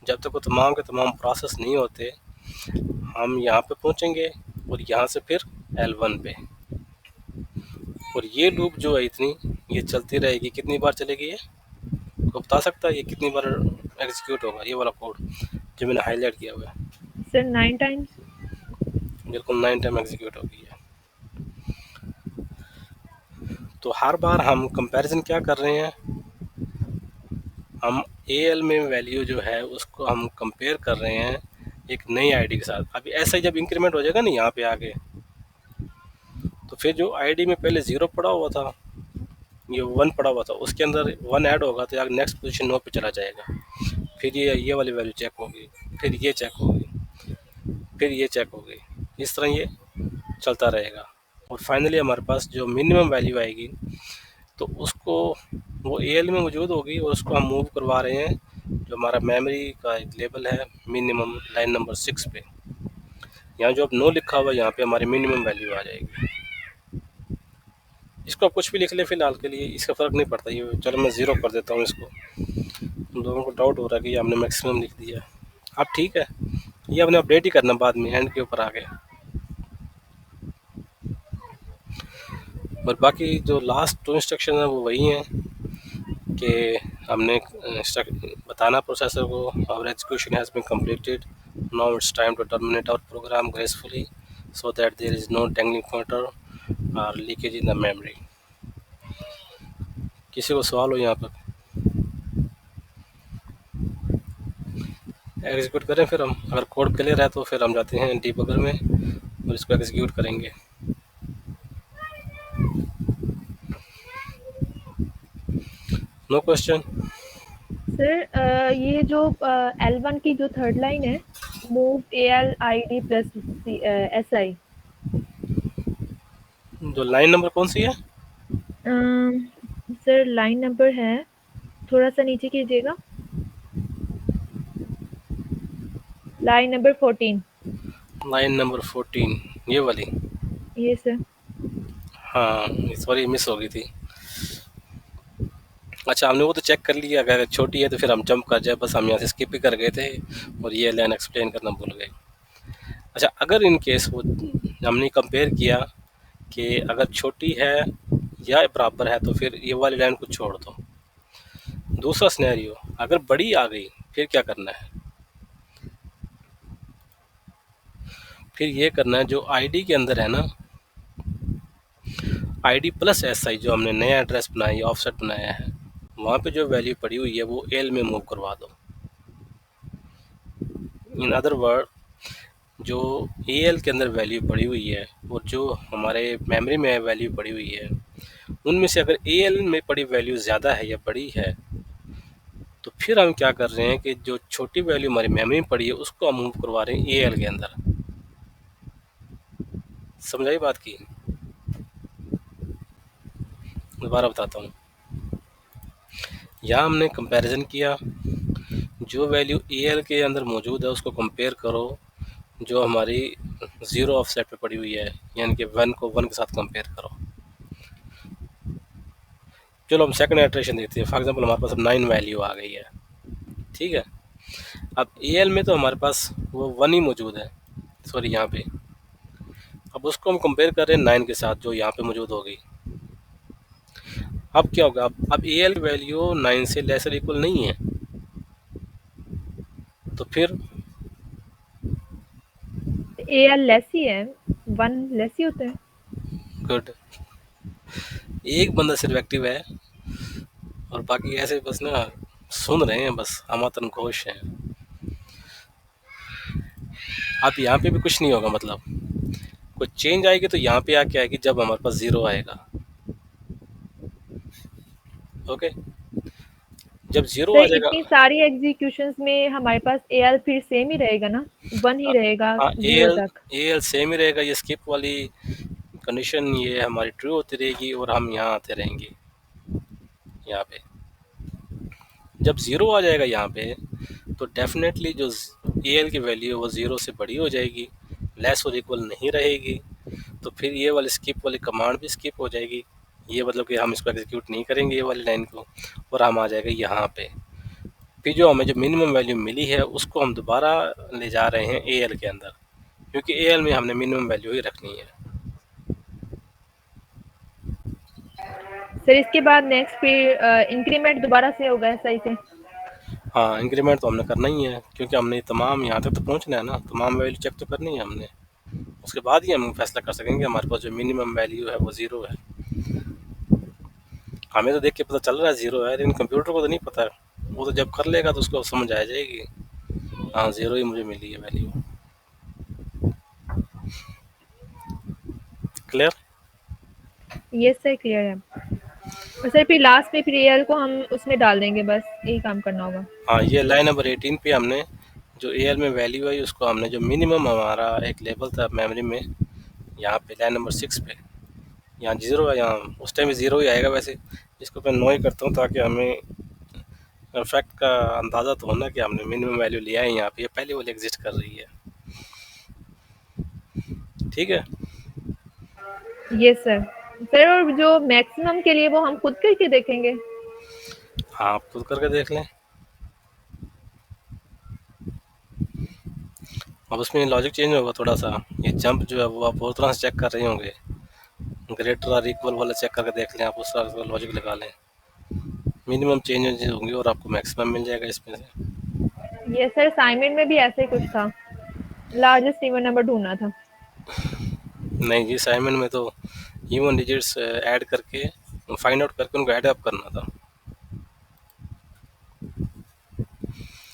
S1: जब तक वो तमाम के तमाम प्रोसेस नहीं होते हम यहाँ पे पहुँचेंगे और यहाँ से फिर L1 पे, और ये लूप जो है इतनी ये चलती रहेगी। कितनी बार चलेगी ये को बता सकता है, ये कितनी बार एग्जीक्यूट होगा ये वाला कोड जो मैंने हाईलाइट किया हुआ है?
S3: Sir 9 times.
S1: बिल्कुल 9 टाइम एग्जीक्यूट होगी है। तो हर बार हम कंपैरिजन क्या कर रहे हैं, हम AL में वैल्यू जो है उसको हम कंपेयर कर रहे हैं एक नई आईडी के साथ। अभी ऐसा ही जब इंक्रीमेंट हो जाएगा ना यहाँ पे आगे, तो फिर जो आईडी में पहले 0 पड़ा हुआ था, ये 1 पड़ा हुआ था, उसके अंदर 1 ऐड होगा तो यार नेक्स्ट पोजीशन 9 पे चला जाएगा। फिर ये वाली वैल्यू चेक होगी, फिर ये चेक होगी, फिर ये चेक होगी, इस तरह ये चलता रहेगा। और फाइनली हमारे पास जो मिनिमम वैल्यू आएगी तो उसको वो AL में मौजूद होगी और उसको हम मूव करवा रहे हैं जो हमारा मेमोरी का एक लेबल है मिनिमम लाइन नंबर 6 पे। यहाँ जो अब 9 लिखा हुआ है यहाँ पे हमारी मिनिमम वैल्यू आ जाएगी। इसको आप कुछ भी लिख ले फिलहाल के लिए, इसका फ़र्क नहीं पड़ता। ये चलो मैं 0 कर देता हूँ इसको, लोगों को डाउट हो रहा है कि हमने मैक्सिमम लिख दिया। अब ठीक है, ये हमने अपडेट ही करना बाद में एंड के ऊपर आके। और बाकी जो लास्ट 2 इंस्ट्रक्शन है वो वही हैं कि हमने बताना प्रोसेसर को our execution has been completed, now it's time to terminate our program gracefully so that there is no dangling pointer or leakage in the memory. किसी को सवाल हो यहाँ पर? एग्जीक्यूट करें फिर हम, अगर कोड क्लियर है तो फिर हम जाते हैं डीबगर में और इसको एग्जीक्यूट करेंगे। No question?
S3: सर ये जो L1 की जो थर्ड लाइन है, move AL ID plus SI,
S1: जो लाइन नंबर कौन सी है?
S3: सर लाइन नंबर है, थोड़ा सा नीचे कीजिएगा, लाइन नंबर 14।
S1: लाइन नंबर 14 ये वाली?
S3: ये सर।
S1: हाँ सॉरी मिस हो गई थी। अच्छा हमने वो तो चेक कर लिया, अगर छोटी है तो फिर हम जंप कर जाए, बस हम यहाँ से स्किप ही कर गए थे और ये लाइन एक्सप्लेन करना भूल गए। अच्छा अगर इन केस वो हमने कंपेयर किया कि अगर छोटी है या बराबर है तो फिर ये वाली लाइन को छोड़ दो। दूसरा सिनेरियो, अगर बड़ी आ गई फिर क्या करना है? फिर ये करना है जो आईडी के अंदर है ना, आईडी प्लस एसआई, जो हमने नया एड्रेस बनाया ऑफसेट बनाया है, वहाँ पे जो वैल्यू पड़ी हुई है वो एल में मूव करवा दो। इन अदर वर्ड, जो एल के अंदर वैल्यू पड़ी हुई है और जो हमारे मेमोरी में वैल्यू पड़ी हुई है, उनमें से अगर एल में पड़ी वैल्यू ज़्यादा है या बड़ी है तो फिर हम क्या कर रहे हैं कि जो छोटी वैल्यू हमारी मेमोरी में पड़ी है उसको हम मूव करवा रहे हैं एल के अंदर। समझाई बात की? दोबारा बताता हूँ। यहाँ हमने कंपैरिजन किया, जो वैल्यू एल के अंदर मौजूद है उसको कंपेयर करो जो हमारी ज़ीरो ऑफसेट पे पड़ी हुई है, यानी कि 1 को 1 के साथ कंपेयर करो। चलो हम सेकंड इटरेशन देखते हैं। फॉर एग्जांपल हमारे पास अब 9 वैल्यू आ गई है, ठीक है। अब एल में तो हमारे पास वो 1 ही मौजूद है, सॉरी यहाँ पे। अब उसको हम कंपेयर कर रहे हैं 9 के साथ जो यहाँ पे मौजूद होगी। अब क्या होगा? अब एल की वैल्यू 9 से लेसर इक्वल नहीं है, तो फिर
S3: AL लेस ही है, 1 लेस ही होता है।
S1: गुड, एक बंदा सिर्फ एक्टिव है और बाकी ऐसे बस ना सुन रहे हैं, बस अमातन घोष हैं। अब यहाँ पे भी कुछ नहीं होगा, मतलब कोई चेंज आएगी तो यहाँ पे आके आएगी जब हमारे पास 0 आएगा। ओके, जब 0 आ
S3: सर
S1: जाएगा।
S3: इतनी सारी एग्जीक्यूशंस में हमारे पास AL फिर सेम ही रहेगा ना, 1 ही रहेगा
S1: हाँ
S3: 0 तक।
S1: एल सेम ही रहेगा। ये स्किप वाली कंडीशन ये हमारी ट्रू होती रहेगी और हम यहाँ आते रहेंगे। यहाँ पे जब 0 आ जाएगा यहाँ पे तो डेफिनेटली जो एल की वैल्यू है वो 0 से बड़ी हो जाएगी, लेस और इक्वल नहीं रहेगी। तो फिर ये वाली स्किप वाली कमांड भी स्किप हो जाएगी। ये मतलब कि हम इसको एग्जीक्यूट नहीं करेंगे ये वाली लाइन को, और हम आ जाएगा यहाँ पे। फिर जो हमें जो मिनिमम वैल्यू मिली है उसको हम दोबारा ले जा रहे हैं एल के अंदर, क्योंकि एल में हमने मिनिमम वैल्यू ही रखनी है।
S3: सर इसके बाद नेक्स्ट फिर इंक्रीमेंट दोबारा से होगा सही से?
S1: हाँ इंक्रीमेंट तो हमने करना ही है, क्योंकि हमने तमाम यहाँ तक तो पहुँचना है ना, तमाम वैल्यू चेक तो करनी है हमने। उसके बाद ही हम फैसला कर सकेंगे हमारे पास जो मिनिमम वैल्यू है वो 0 है। हमें तो देख के पता चल रहा है 0 है, लेकिन कंप्यूटर को तो नहीं पता। वो तो जब कर लेगा तो उसको समझ आ जाएगी, हाँ 0 ही मुझे मिली है वैल्यू। क्लियर?
S3: ये सर क्लियर है। और सर फिर लास्ट में फिर AL को हम उसमें डाल देंगे, बस यही काम करना होगा।
S1: हाँ ये लाइन नंबर 18 पे हमने जो एल में वैल्यू है उसको हमने जो मिनिमम हमारा एक लेवल था मेमोरी में, यहाँ पे लाइन नंबर 6 पे यहाँ 0 है, यहाँ उस टाइम 0 ही आएगा। वैसे इसको मैं नो ही करता हूँ ताकि हमें फैक्ट का अंदाज़ा तो होना कि हमने मिनिमम वैल्यू लिया है यहाँ पे, पहले वाली एग्जिस्ट कर रही है। ठीक है,
S3: ये सर। सर और जो मैक्सिमम के लिए वो हम खुद करके देखेंगे?
S1: हाँ आप खुद करके देख लें। अब उसमें लॉजिक चेंज होगा थोड़ा सा, ये जंप जो है वो आप और तरह से चेक कर रहे होंगे। ग्रेटर और इक्वल वाला चेक करके देख लें, आप उस तरह का लॉजिक लगा लें, मिनिमम चेंजेस होंगे और आपको मैक्सिमम मिल जाएगा इसमें से।
S3: ये सर असाइनमेंट में भी ऐसा ही कुछ था, लार्जेस्ट इवन नंबर ढूंढना था।
S1: नहीं जी, असाइनमेंट में तो इवन डिजिट्स ऐड करके फाइंड आउट करके उनको ऐड अप करना था।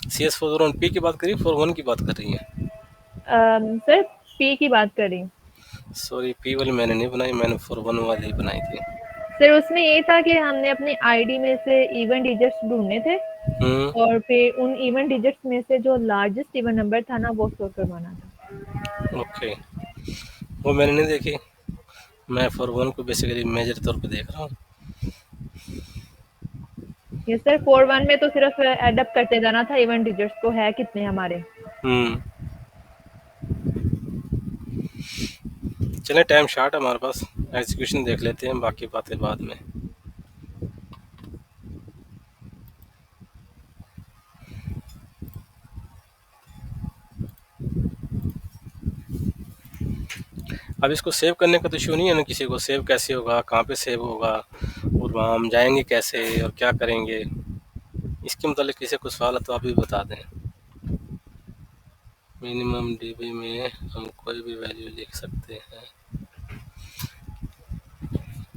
S1: CS401 पी की बात करी, 41 की बात कर रही है?
S3: सर पी की बात करी।
S1: सॉरी, पी वाली मैंने नहीं बनाई, मैंने 41 वाली बनाई थी।
S3: सर उसमें ये था कि हमने अपनी आईडी में से इवन डिजिट्स ढूंढने थे और फिर उन इवन डिजिट्स में से जो लार्जेस्ट इवन नंबर था ना वो स्टोर करवाना था।
S1: ओके, वो मैंने नहीं देखी। मैं 41 को बेसिकली मेजर तौर पे देख रहा हूँ।
S3: ये सर 41 में तो सिर्फ एडअप करते जाना था इवन डिजिट्स को, है कितने हमारे।
S1: चले, टाइम शॉर्ट है हमारे पास, एग्जीक्यूशन देख लेते हैं, बाकी बातें बाद में। अब इसको सेव करने का तो इशू नहीं है ना किसी को? सेव कैसे होगा, कहाँ पे सेव होगा, और वहाँ हम जाएंगे कैसे और क्या करेंगे? इसके मतलब किसी को सवाल है तो आप भी बता दें। मिनिमम डीबी में हम कोई भी वैल्यू लिख सकते हैं।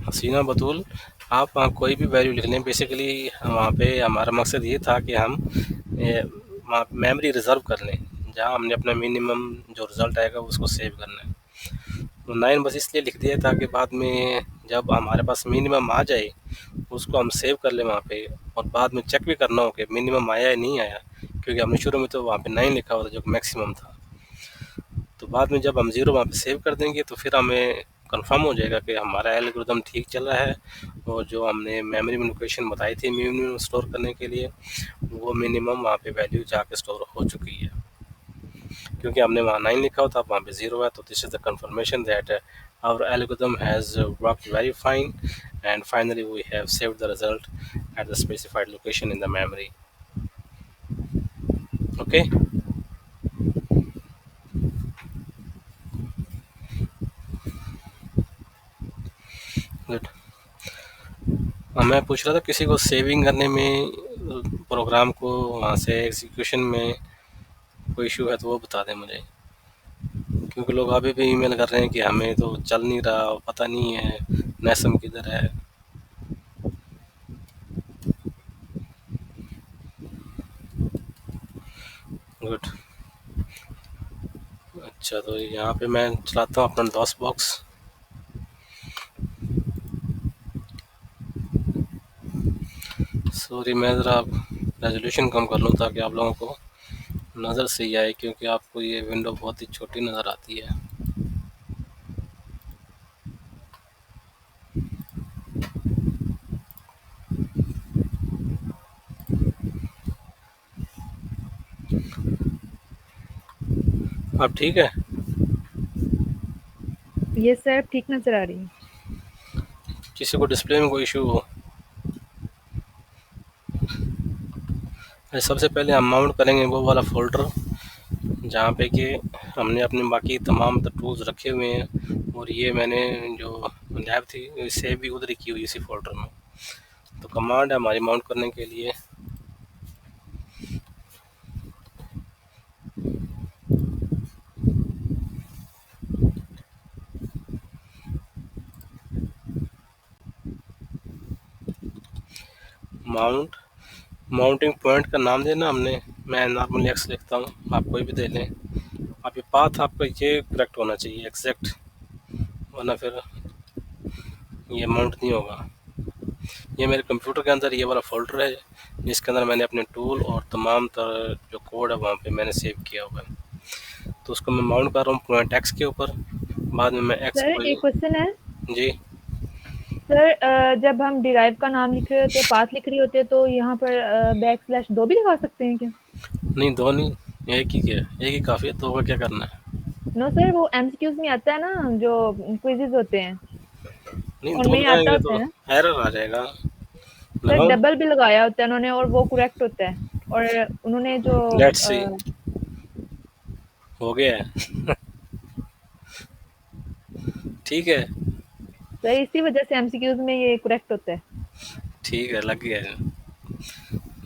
S1: हसीना बतूल, आप वहाँ कोई भी वैल्यू लिख लें। बेसिकली वहाँ पे हमारा मकसद ये था कि हम वहाँ मेमोरी रिज़र्व कर लें, जहाँ हमने अपना मिनिमम जो रिज़ल्ट आएगा उसको सेव करना है। तो 9 बस इसलिए लिख दिया था कि बाद में जब हमारे पास मिनिमम आ जाए उसको हम सेव कर लें वहाँ पे, और बाद में चेक भी करना हो कि मिनिमम आया या नहीं आया, क्योंकि हमने शुरू में तो वहाँ पे 9 लिखा हुआ था जो मैक्सिमम था। तो बाद में जब हम 0 वहाँ पे सेव कर देंगे तो फिर हमें कंफर्म हो जाएगा कि हमारा एल्गोरिथम ठीक चल रहा है, और जो हमने मेमोरी में लोकेशन बताई थी मिनिमम स्टोर करने के लिए, वो मिनिमम वहाँ पे वैल्यू जाके स्टोर हो चुकी है। क्योंकि हमने वहाँ 9 लिखा होता, वहाँ पे 0 है, तो this is the confirmation that our algorithm has worked very fine, and finally we have saved the result at the specified location in the memory. Okay, good. मैं पूछ रहा था किसी को सेविंग करने में प्रोग्राम को वहाँ से एग्जीक्यूशन में कोई इशू है तो वो बता दें मुझे, क्योंकि लोग अभी भी ईमेल कर रहे हैं कि हमें तो चल नहीं रहा, पता नहीं है नेसम किधर है। गुड। अच्छा, तो यहाँ पे मैं चलाता हूँ अपना डॉस बॉक्स। सॉरी, मैं ज़रा रेजोल्यूशन कम कर लूँ ताकि आप लोगों को नज़र सही आए, क्योंकि आपको ये विंडो बहुत ही छोटी नज़र आती है। अब ठीक है?
S3: ये सर ठीक नजर आ रही है।
S1: किसी को डिस्प्ले में कोई इशू हो? सबसे पहले हम माउंट करेंगे वो वाला फोल्डर जहाँ पे कि हमने अपने बाकी तमाम टूल्स रखे हुए हैं, और ये मैंने जो लैब थी सेव भी उधर ही की हुई इसी फोल्डर में। तो कमांड है हमारी माउंट करने के लिए माउंट। माउंटिंग पॉइंट का नाम देना हमने, मैं नॉर्मली एक्स लिखता हूँ, आप कोई भी दे लें। अब ये पाथ आपका ये करेक्ट होना चाहिए एग्जैक्ट, वरना फिर ये माउंट नहीं होगा। ये मेरे कंप्यूटर के अंदर ये वाला फोल्डर है जिसके अंदर मैंने अपने टूल और तमाम तरह जो कोड है वहाँ पे मैंने सेव किया हुआ है। तो उसको मैं माउंट कर रहा हूँ पॉइंट एक्स के ऊपर। बाद में मैं एक्स
S3: सर
S1: को
S3: एक क्वेश्चन है।
S1: जी
S3: सर जब हम डिराइव का नाम लिख रहे होते हैं, पाथ लिख रही होते हैं, तो यहाँ पर \2 भी लगा सकते हैं क्या?
S1: नहीं, दो नहीं, एक ही क्या, एक ही काफ़ी है, दो का क्या करना है?
S3: नो सर, वो एमसीक्यूज में आता है ना जो क्विजेज होते हैं
S1: नहीं, दो
S3: उनमें आता
S1: लगाएंगे
S3: होता
S1: तो
S3: है ना।
S1: एरर आ जाएगा।
S3: सर
S1: लगाओ,
S3: डबल भी लगाया होता है उन्होंने और वो करेक्ट होता है, और उन्होंने जो
S1: लेट्स सी, हो गया है। ठीक है,
S3: सर इसी वजह से एमसीक्यूज में ये करेक्ट होता है।
S1: ठीक है, लग गया है।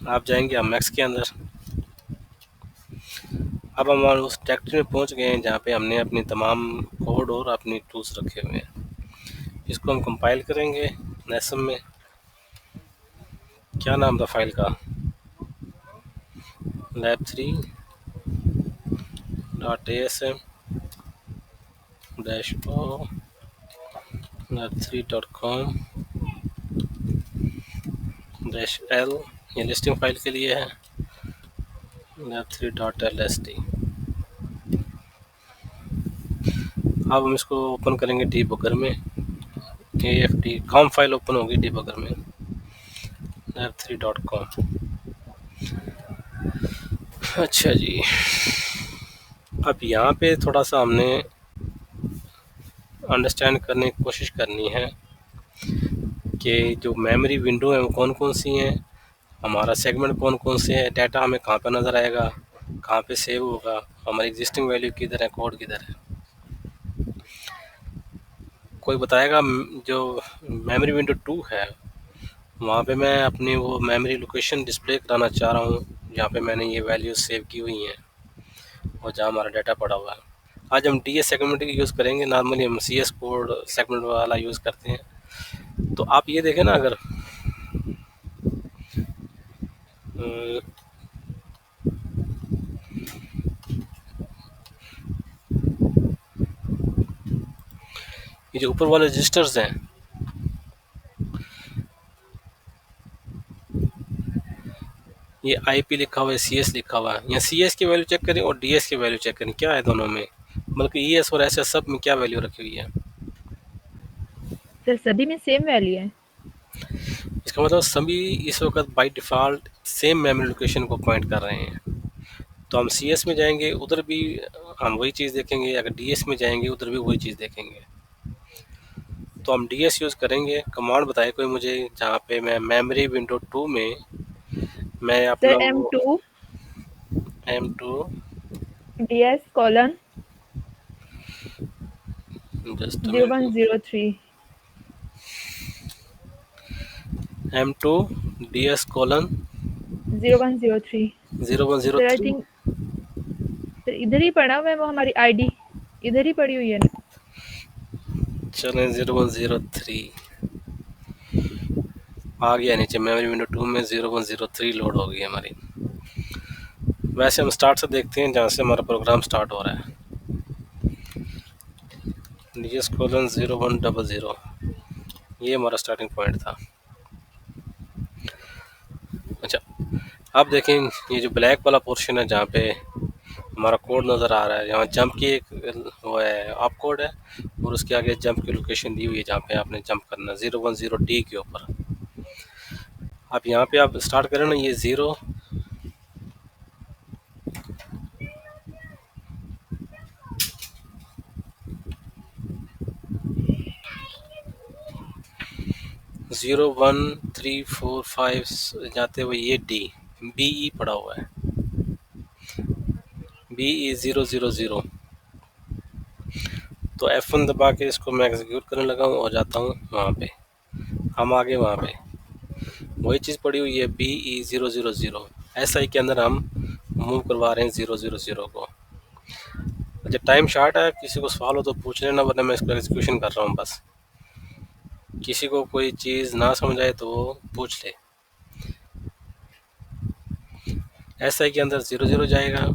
S1: आप जाएंगे हम मैक्स के अंदर। अब हम उस डायरेक्टरी में पहुंच गए हैं जहाँ पे हमने अपनी तमाम कोड और अपनी टूल्स रखे हुए हैं। इसको हम कंपाइल करेंगे नेसम में। क्या नाम था फाइल का? lab3.asm -o lab3.com -l, ये लिस्टिंग फाइल के लिए है। lab3.lsd। अब हम इसको ओपन करेंगे डीबगर में। AFD कॉम फाइल ओपन होगी डीबगर में lab3.com। अच्छा जी, अब यहाँ पे थोड़ा सा हमने अंडरस्टैंड करने की कोशिश करनी है कि जो मेमोरी विंडो है वो कौन कौन सी हैं, हमारा सेगमेंट कौन कौन से है, डाटा हमें कहाँ पर नज़र आएगा, कहाँ पे सेव होगा, हमारी एग्जिस्टिंग वैल्यू किधर है, कोड किधर है। कोई बताएगा? जो मेमोरी विंडो 2 है वहाँ पे मैं अपनी वो मेमोरी लोकेशन डिस्प्ले कराना चाह रहा हूँ जहाँ पे मैंने ये वैल्यूज सेव की हुई हैं और जहाँ हमारा डाटा पड़ा हुआ है। आज हम DS सेगमेंट की यूज़ करेंगे। नॉर्मली हम CS कोड सेगमेंट वाला यूज़ करते हैं। तो आप ये देखें ना, अगर ये जो ऊपर वाले रजिस्टर्स हैं, ये IP लिखा हुआ है, CS लिखा हुआ है। यहाँ CS की वैल्यू चेक करें और DS की वैल्यू चेक करें, क्या है दोनों में, बल्कि ES और SS सब में क्या वैल्यू रखी हुई है।
S3: सर सभी में सेम वैल्यू है।
S1: इसका मतलब सभी इस वक्त by default same memory location को पॉइंट कर रहे हैं। तो हम CS में जाएंगे, उधर भी हम वही चीज़ देखेंगे। अगर DS में जाएंगे, उधर भी वही चीज़ देखेंगे। तो हम DS यूज़ करेंगे। कमांड बताए कोई मुझे जहाँ पे मैं मेमोरी विंडो 2 में मैं अपना
S3: sir M2
S1: M2
S3: DS colon
S1: just
S3: 0103
S1: M2 DS colon
S3: 0103 sir I
S1: 0103।
S3: Think sir इधर ही पड़ा हुआ है, वो हमारी आईडी इधर ही पड़ी हुई है ना।
S1: चलें 0103 आ गया नीचे। मेमोरी विंडो 2 में 0103 लोड हो गई हमारी। वैसे हम स्टार्ट से देखते हैं जहाँ से हमारा प्रोग्राम स्टार्ट हो रहा है। DS:0100 ये हमारा स्टार्टिंग पॉइंट था। अच्छा, अब देखें ये जो ब्लैक वाला पोर्शन है जहाँ पे हमारा कोड नज़र आ रहा है, यहाँ जंप की एक वो है आप कोड है और उसके आगे जंप की लोकेशन दी हुई है जहाँ पे आपने जंप करना 010D के ऊपर। अब यहाँ पे आप स्टार्ट करें ना, ये 0 0 1 3 4 5 जाते हुए ये BE पड़ा हुआ है, BE 000। तो F1 दबा के इसको मैं एग्जीक्यूट करने लगा हूँ और जाता हूँ वहाँ पे। हम आगे वहाँ पे वही चीज़ पड़ी हुई है BE 000। SI के अंदर हम मूव करवा रहे हैं 000 को। अच्छा, टाइम शार्ट है, किसी को सवाल हो तो पूछ लेना, वरना मैं इसको एग्जीक्यूशन कर रहा हूँ बस। किसी को कोई चीज़ ना समझ आए तो वो पूछ ले। SI के अंदर 00 जाएगा।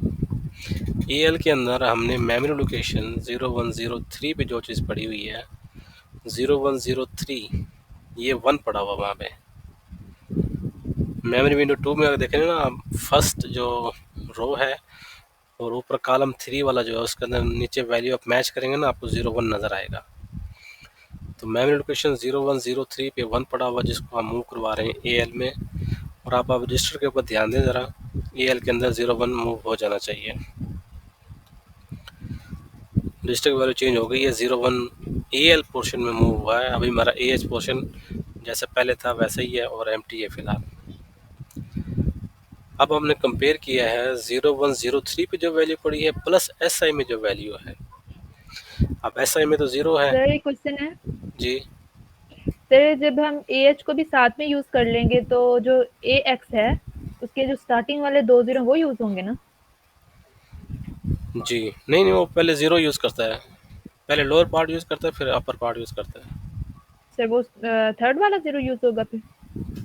S1: AL के अंदर हमने मेमोरी लोकेशन 0103 पे जो चीज़ पड़ी हुई है 0103, ये 1 पड़ा हुआ वहाँ पे। मेमोरी विंडो 2 में अगर देखें ना, फर्स्ट जो रो है और ऊपर कॉलम 3 वाला जो है उसके अंदर नीचे वैल्यू आप मैच करेंगे ना, आपको 01 नज़र आएगा। तो मेमोरी लोकेशन 0103 पे 1 पड़ा हुआ जिसको हम मूव करवा रहे हैं AL में। और आप रजिस्टर के ऊपर ध्यान दें ज़रा, AL के अंदर 01 मूव हो जाना चाहिए। रजिस्टर की वैल्यू चेंज हो गई है, 01 AL पोर्शन में मूव हुआ है। अभी हमारा AH पोर्शन जैसा पहले था वैसा ही है और एम्प्टी है फ़िलहाल। अब हमने कंपेयर किया है 0103 पे जो वैल्यू पड़ी है प्लस SI में जो वैल्यू है। अब SI में तो 0 है
S3: सर एक क्वेश्चन है
S1: जी।
S3: सर, जब हम AH को भी साथ में यूज कर लेंगे तो जो AX है उसके जो स्टार्टिंग वाले 2 0 वो यूज होंगे ना।
S1: जी नहीं वो पहले 0 यूज़ करता है, पहले लोअर पार्ट यूज़ करता है फिर अपर पार्ट यूज़ करता है।
S3: सर वो थर्ड वाला 0 यूज होगा फिर?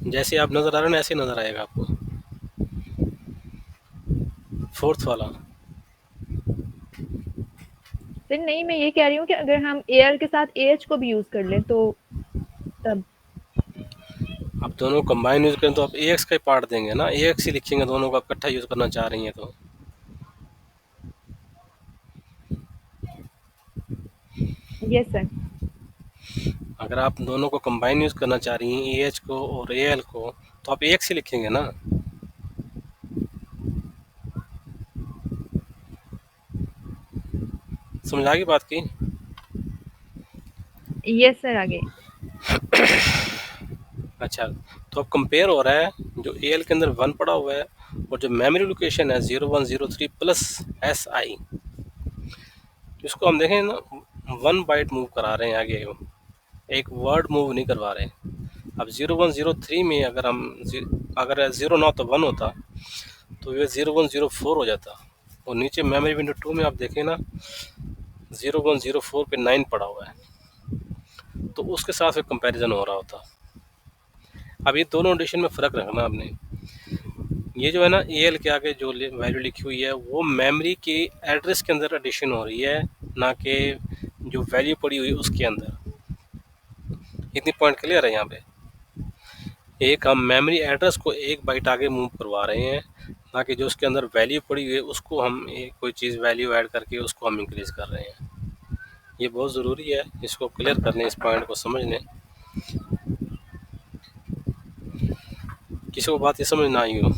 S1: जैसे आप नज़र आ रहे हैं ना ऐसे ही नज़र आएगा आपको फोर्थ वाला।
S3: सर नहीं, मैं ये कह रही हूँ कि अगर हम AL के साथ AH को भी यूज कर लें तो तब?
S1: आप दोनों कंबाइन यूज़ करें तो आप AX का ही पार्ट देंगे ना, AX ही लिखेंगे दोनों का इकट्ठा यूज़ करना चाह रही हैं तो।
S3: Yes sir.
S1: अगर आप दोनों को कंबाइन यूज़ करना चाह रही हैं AH को और AL को तो आप AX ही लिखेंगे ना। समझ आ गई बात की?
S3: यस सर, आगे।
S1: अच्छा तो अब कंपेयर हो रहा है जो AL के अंदर 1 पड़ा हुआ है और जो मेमोरी लोकेशन है 0103 प्लस SI, इसको हम देखें ना 1 बाइट मूव करा रहे हैं आगे, एक वर्ड मूव नहीं करवा रहे हैं। अब 0103 में अगर 0 ना तो 1 होता तो ये 0104 हो जाता, और नीचे मेमोरी विंडो 2 में आप देखें ना 0104 पे 9 पड़ा हुआ है, तो उसके साथ फिर कंपैरिजन हो रहा होता। अब ये दोनों एडिशन में फ़र्क रखना आपने, ये जो है ना AL के आगे जो वैल्यू लिखी हुई है वो मेमोरी के एड्रेस के अंदर एडिशन हो रही है, ना कि जो वैल्यू पड़ी हुई है उसके अंदर। इतनी पॉइंट क्लियर है यहाँ पे? एक हम मेमोरी एड्रेस को एक बाइट आगे मूव करवा रहे हैं, ना कि जो उसके अंदर वैल्यू पड़ी हुई है उसको हम कोई चीज़ वैल्यू ऐड करके उसको हम इंक्रीज कर रहे हैं। ये बहुत ज़रूरी है, इसको क्लियर कर लें, इस पॉइंट को समझ लें। किसी को बात ये समझ ना आई हो?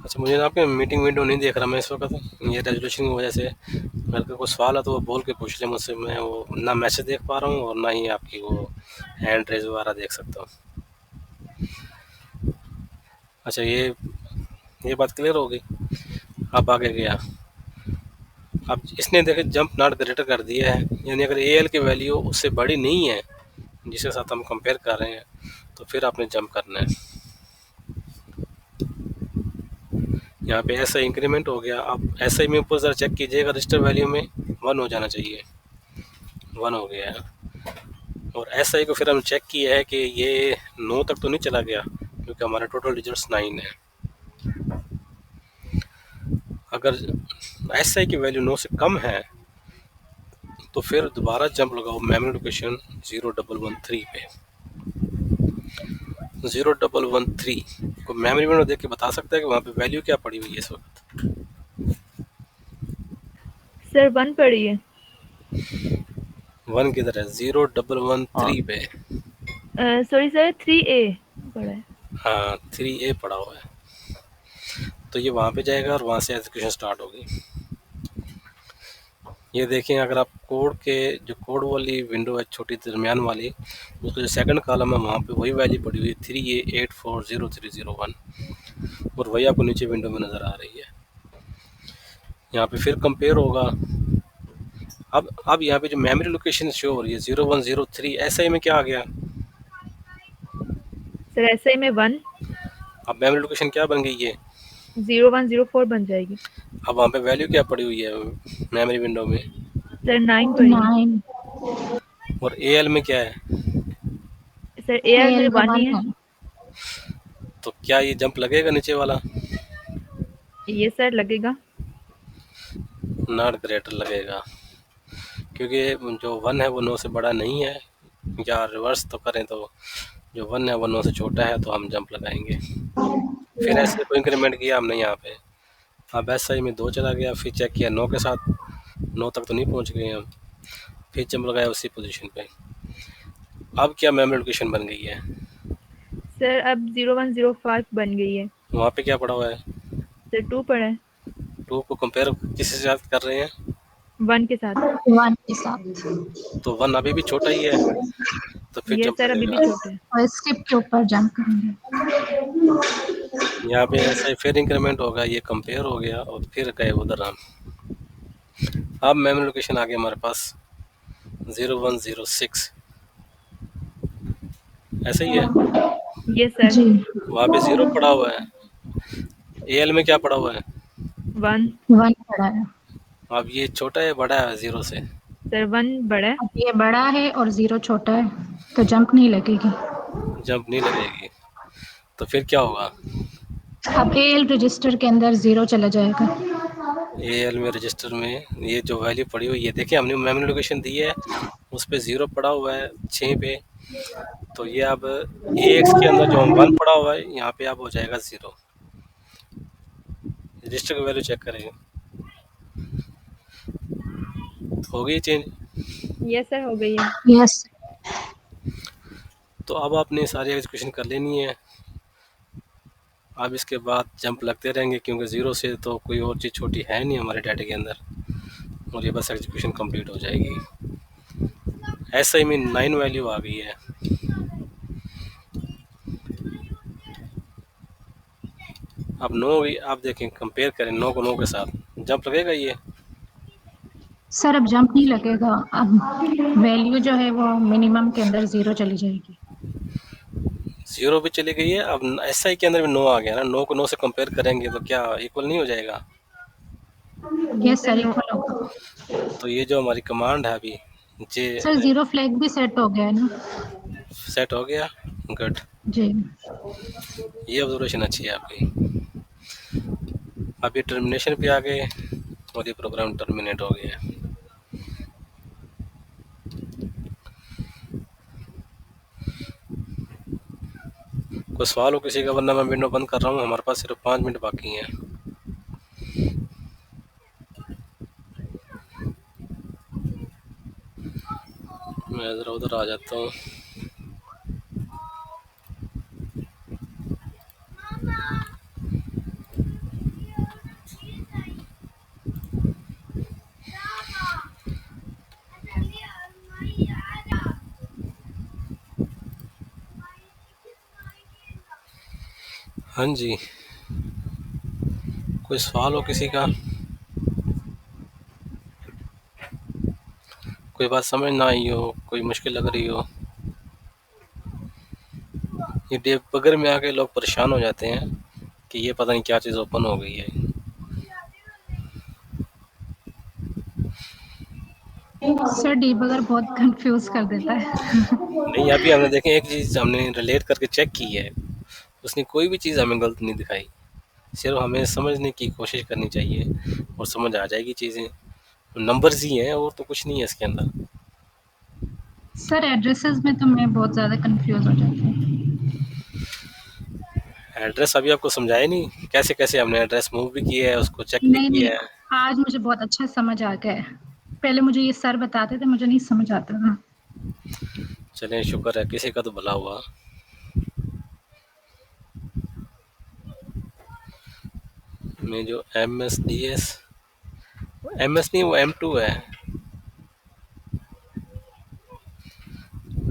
S1: अच्छा मुझे ना आपके मीटिंग विंडो नहीं देख रहा मैं इस वक्त, ये रेजोल्यूशन की वजह से। अगर कोई सवाल है तो वो बोल के पूछ ले मुझसे, मैं वो ना मैसेज देख पा रहा हूँ और ना ही आपकी वो हैंड रेज वगैरह देख सकता हूँ। अच्छा ये बात क्लियर हो गई। अब आगे गया, अब इसने देखे जंप नॉट ग्रेटर कर दिया है, यानी अगर AL की वैल्यू उससे बड़ी नहीं है जिसके साथ हम कंपेयर कर रहे हैं तो फिर आपने जंप करना है। यहाँ पे SI इंक्रीमेंट हो गया। अब SI में ऊपर ज़रा चेक कीजिएगा, रजिस्टर वैल्यू में 1 हो जाना चाहिए, 1 हो गया है। और SI को फिर हम चेक किया है कि ये 9 तक तो नहीं चला गया क्योंकि हमारा टोटल डिजिट्स 9 है। अगर SI की वैल्यू 9 से कम है तो फिर दोबारा जंप लगाओ मेमोरी लोकेशन 0113 पे। 0113 को मेमोरी विंडो देख के बता सकता है कि वहाँ पे वैल्यू क्या पड़ी हुई है इस वक्त?
S3: सर 1 पड़ी है।
S1: 1 किधर है? 0113 पे।
S3: सॉरी सर, 3A पड़ा है।
S1: हाँ 3A पड़ा हुआ है, तो ये वहाँ पे जाएगा और वहाँ से एग्जीक्यूशन स्टार्ट होगी। ये देखें, अगर आप कोड के जो कोड वाली विंडो है छोटी दरमियान वाली, उसका जो सेकंड कॉलम है वहाँ पे वही वैल्यू पड़ी हुई है 3A840301, और वही आपको नीचे विंडो में नज़र आ रही है। यहाँ पे फिर कंपेयर होगा। अब यहाँ पे जो मेमोरी लोकेशन शो हो रही है 0103, SI में क्या आ गया?
S3: सर SI में 1,
S1: अब मेमोरी लोकेशन क्या बन गई है?
S3: 0104 बन जाएगी।
S1: अब वहाँ पे वैल्यू क्या पड़ी हुई है मेमोरी विंडो में?
S3: सर 9 पड़ी है।
S4: 9
S1: और AL में क्या है?
S3: सर AL में
S4: AL
S3: 1 ही है।
S1: तो क्या ये जंप लगेगा नीचे वाला?
S3: ये सर लगेगा।
S1: नॉट ग्रेटर लगेगा, क्योंकि जो 1 है वो 9 से बड़ा नहीं है, या रिवर्स तो करें तो जो 1 है वो 9 से छोटा है, तो हम जंप लगाएंगे। फिर ऐसे कोई इंक्रीमेंट किया हमने यहाँ पे, अब SI में 2 चला गया, फिर चेक किया 9 के साथ, 9 तक तो नहीं पहुँच गए हम, फिर जंप लगाया उसी पोजीशन पे। अब क्या मेमोरी लोकेशन बन गई है?
S3: सर अब 0105 बन गई है।
S1: वहाँ पे क्या पड़ा हुआ है?
S3: सर 2 पड़ा है।
S1: 2 को कंपेयर किसी से साथ कर रहे हैं?
S3: 1 के साथ।
S4: 1 के साथ,
S1: तो 1 अभी भी छोटा ही है, तो फिर
S3: ये
S1: जंप
S3: सर अभी भी
S1: लगेगा।
S3: छोटा है।
S4: और स्किप के ऊपर जंप करेंगे।
S1: यहाँ पे ऐसा ही फिर इंक्रीमेंट होगा, ये कंपेयर हो गया और फिर गए उधर हम। अब मेमोरी लोकेशन आ गया हमारे पास 0106, ऐसा ही है।
S3: Yes sir.
S4: जी
S1: वहाँ पे 0 पड़ा हुआ है। AL में क्या पड़ा हुआ है?
S3: 1।
S4: 1 बड़ा है।
S1: अब ये छोटा है बड़ा है 0 से?
S3: सर 1 बड़ा है।
S4: अब ये बड़ा है और 0 छोटा है, तो जंप नहीं लगेगी।
S1: जंप नहीं लगेगी, तो फिर क्या होगा?
S4: अब AL रजिस्टर के अंदर 0 चला जाएगा।
S1: AL में रजिस्टर में ये जो वैल्यू पड़ी हुई है, देखिए हमने मेमोरी लोकेशन दी है, उस पे 0 पड़ा हुआ है 6 पे, तो ये अब AX के अंदर जो 1 पड़ा हुआ है यहाँ पे अब हो जाएगा 0। रजिस्टर की वैल्यू चेक करेंगे, हो गई चेंज।
S3: यस सर, हो गई है।
S4: यस।
S1: तो अब आपने सारी एग्जीक्यूशन कर लेनी है। अब इसके बाद जंप लगते रहेंगे, क्योंकि 0 से तो कोई और चीज़ छोटी है नहीं हमारे डाटा के अंदर, और ये बस एग्जीक्यूशन कंप्लीट हो जाएगी। ऐसा ही में 9 वैल्यू आ गई है। अब 9 आप देखें, कंपेयर करें 9 को 9 के साथ, जंप लगेगा ये?
S4: सर अब जंप नहीं लगेगा, अब वैल्यू जो है वो मिनिमम के अंदर 0 चली जाएगी।
S1: 0 भी चली गई है। अब SI के अंदर भी 9 आ गया ना, 9 को 9 से कंपेयर करेंगे तो क्या इक्वल नहीं हो जाएगा?
S4: Yes sir,
S3: no.
S4: इक्वल होगा।
S1: तो ये जो हमारी कमांड है अभी जे
S4: सर 0 फ्लैग भी सेट हो गया है ना?
S1: सेट हो गया, गुड।
S4: जी।
S1: ये ऑब्जर्वेशन अच्छी है आपकी। अब ये टर्मिनेशन पे आ गए और ये प्रोग्राम टर्मिनेट हो गया। कोई सवाल हो किसी का? वरना मैं विंडो बंद कर रहा हूँ, हमारे पास सिर्फ 5 मिनट बाकी हैं। मैं इधर उधर आ जाता हूँ। हाँ जी, कोई सवाल हो किसी का? कोई बात समझ ना आई हो, कोई मुश्किल लग रही हो? ये डिबगर में आके लोग परेशान हो जाते हैं कि ये पता नहीं क्या चीज़ ओपन हो गई है।
S4: सर डीबगर बहुत कंफ्यूज कर देता है।
S1: नहीं, अभी हमने देखे एक चीज़ हमने रिलेट करके चेक की है, उसने कोई भी चीज़ हमें गलत नहीं दिखाई। सिर्फ हमें समझने की कोशिश करनी चाहिए और समझ आ जाएगी चीज़ें। नंबर्स ही हैं और तो कुछ नहीं है इसके अंदर।
S4: सर एड्रेसेस में तो मैं बहुत ज़्यादा कंफ्यूज हो जाती हूँ।
S1: एड्रेस अभी आपको समझाया नहीं, कैसे कैसे हमने एड्रेस मूव भी किया है, उसको चेक भी
S4: नहीं नहीं,
S1: किया है।
S4: आज मुझे बहुत अच्छा समझ आ गया है। पहले मुझे ये सर बताते थे, मुझे नहीं समझ आता था।
S1: चलें, शुक्र है किसी का तो भला हुआ। में जो MS नहीं, वो M2 है।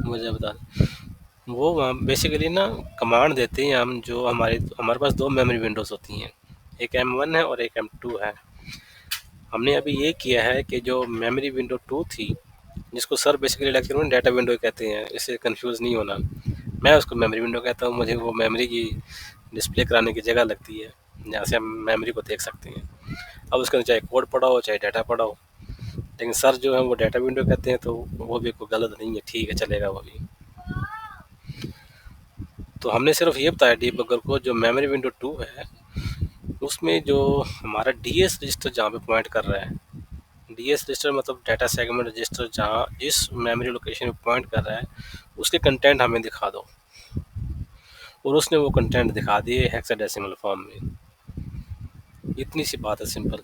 S1: मुझे बता, वो वहाँ बेसिकली ना कमांड देते हैं हम, जो हमारे पास दो मेमोरी विंडोज़ होती हैं, एक M1 है और एक M2 है। हमने अभी ये किया है कि जो मेमोरी विंडो 2 थी, जिसको सर बेसिकली लेक्चर में डाटा विंडो कहते हैं, इससे कंफ्यूज नहीं होना, मैं उसको मेमोरी विंडो कहता हूँ। मुझे वो मेमोरी की डिस्प्ले कराने की जगह लगती है जहाँ से हम मेमोरी को देख सकते हैं। अब उसके अंदर चाहे कोड पड़ा हो चाहे डाटा पड़ा हो, लेकिन सर जो है वो डाटा विंडो कहते हैं, तो वो भी कोई गलत नहीं है, ठीक है, चलेगा वो भी। तो हमने सिर्फ ये बताया डीबगर को, जो मेमोरी विंडो 2 है उसमें जो हमारा DS रजिस्टर जहाँ पे पॉइंट कर रहा है, DS रजिस्टर मतलब डाटा सेगमेंट रजिस्टर, जहाँ जिस मेमोरी लोकेशन पे पॉइंट कर रहा है उसके कंटेंट हमें दिखा दो। और उसने वो कंटेंट दिखा दिए हेक्साडेसिमल फॉर्म में। इतनी सी बात है, सिंपल।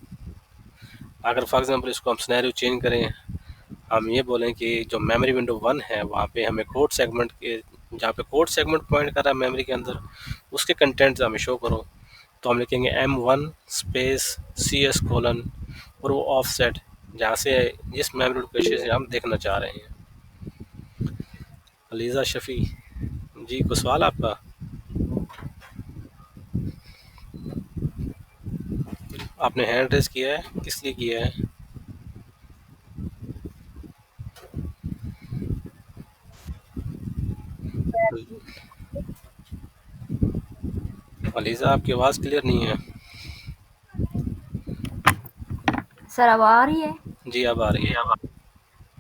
S1: अगर फॉर एग्जांपल इसको हम सिनेरियो चेंज करें, हम ये बोलें कि जो मेमोरी विंडो 1 है वहाँ पे हमें कोड सेगमेंट के, जहाँ पे कोड सेगमेंट पॉइंट कर रहा है मेमोरी के अंदर, उसके कंटेंट्स हमें शो करो, तो हम लिखेंगे M1 स्पेस CS कोलन और वो ऑफसेट जहाँ से जिस मेमोरी लोकेशन से हम देखना चाह रहे हैं। अलीज़ा शफ़ी जी, को सवाल आपका? आपने हैंड रेस किया है, किस लिए किया है? अलीज़ा आपकी आवाज़ क्लियर नहीं है।
S5: सर अब आ रही है?
S1: जी अब आ रही है।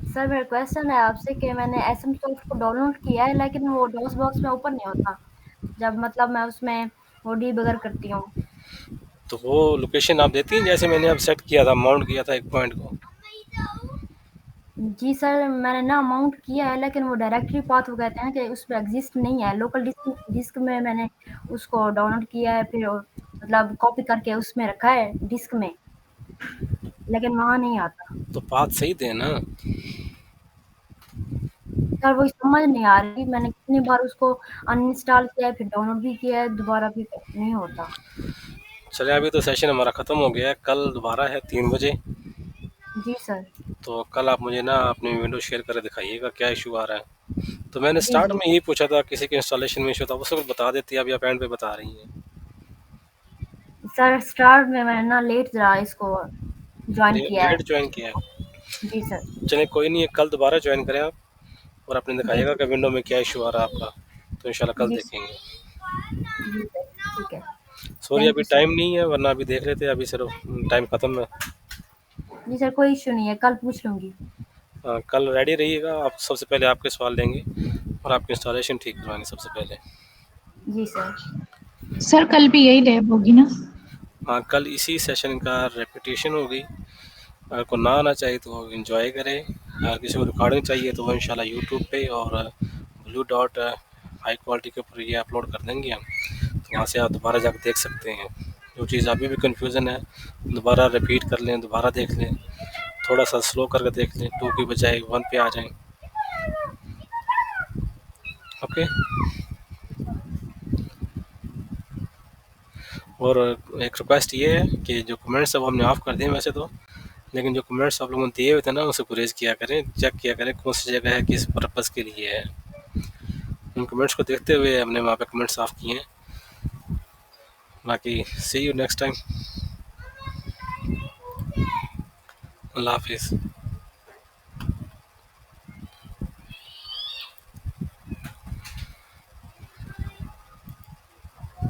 S5: सर मेरा क्वेश्चन है आपसे कि मैंने एसएम सॉफ्ट को डाउनलोड किया है लेकिन वो डॉस बॉक्स में ओपन नहीं होता जब मतलब मैं उसमें वो डीबगर करती हूँ।
S1: तो वो लोकेशन आप देती हैं जैसे मैंने अब सेट किया था, माउंट किया था एक पॉइंट को।
S5: जी सर मैंने ना माउंट किया है लेकिन वो डायरेक्टरी पाथ वो कहते हैं कि उस पर एग्जिस्ट नहीं है। लोकल डिस्क में मैंने उसको डाउनलोड किया है, फिर मतलब कॉपी करके उसमें रखा है डिस्क में, लेकिन वहाँ नहीं आता।
S1: तो पाथ सही देना।
S5: सर वो समझ नहीं आ रही, मैंने कितनी बार उसको अनइंस्टॉल किया है, फिर डाउनलोड भी किया है, दोबारा भी नहीं होता।
S1: चले अभी तो सेशन हमारा ख़त्म हो गया है, कल दोबारा है 3 बजे।
S5: जी सर।
S1: तो कल आप मुझे ना अपनी विंडो शेयर करके दिखाइएगा क्या इशू आ रहा है। तो मैंने
S5: जी
S1: स्टार्ट
S5: जी
S1: में यही पूछा था किसी के इंस्टॉलेशन में इशू था, वो सब बता देती है, अभी आप एंड पे बता रही हैं।
S5: सर स्टार्ट में मैंने ना लेट जरा इसको ज्वाइन किया है।
S1: लेट ज्वाइन किया है।
S5: जी सर।
S1: चलिए कोई नहीं है, कल दोबारा ज्वाइन करें आप और आपने
S5: जी
S1: दिखाइएगा
S5: जी
S1: कि विंडो में क्या इशू आ रहा है आपका। तो इंशाल्लाह कल
S5: जी
S1: देखेंगे।
S5: जी सर ठीक है।
S1: सॉरी
S5: थैंक
S1: अभी
S5: यू सर।
S1: टाइम नहीं है, वरना अभी देख लेते, अभी सिर्फ टाइम ख़त्म है।
S5: जी सर कोई इशू नहीं है, कल पूछ लूँगी।
S1: कल रेडी रहिएगा, आप सबसे पहले आपके सवाल लेंगे और आपकी इंस्टॉलेशन ठीक करवाएंगे सबसे पहले।
S5: जी सर।
S4: सर कल भी यही लैब होगी ना?
S1: हाँ कल इसी सेशन का रेपिटेशन होगी। अगर को ना आना चाहिए तो एंजॉय करें, अगर किसी को रिकॉर्डिंग चाहिए तो वो इंशाल्लाह यूट्यूब पे और ब्लू डॉट हाई क्वालिटी के ऊपर ये अपलोड कर देंगे हम, तो वहाँ से आप दोबारा जाकर देख सकते हैं। जो चीज़ अभी भी कन्फ्यूज़न है दोबारा रिपीट कर लें, दोबारा देख लें, थोड़ा सा स्लो करके देख लें, 2 की बजाय 1 पे आ जाएं। ओके। और एक रिक्वेस्ट ये है कि जो कमेंट्स अब हमने ऑफ़ कर दिए वैसे तो, लेकिन जो कमेंट्स आप लोगों ने दिए हुए थे ना उसे गुरेज किया करें, चेक किया करें कौन सी जगह है, किस पर्पज़ के लिए है। उन कमेंट्स को देखते हुए हमने वहाँ पे कमेंट्स ऑफ किए हैं। बाकी सी यू नेक्स्ट टाइम। अल्लाह हाफिज़।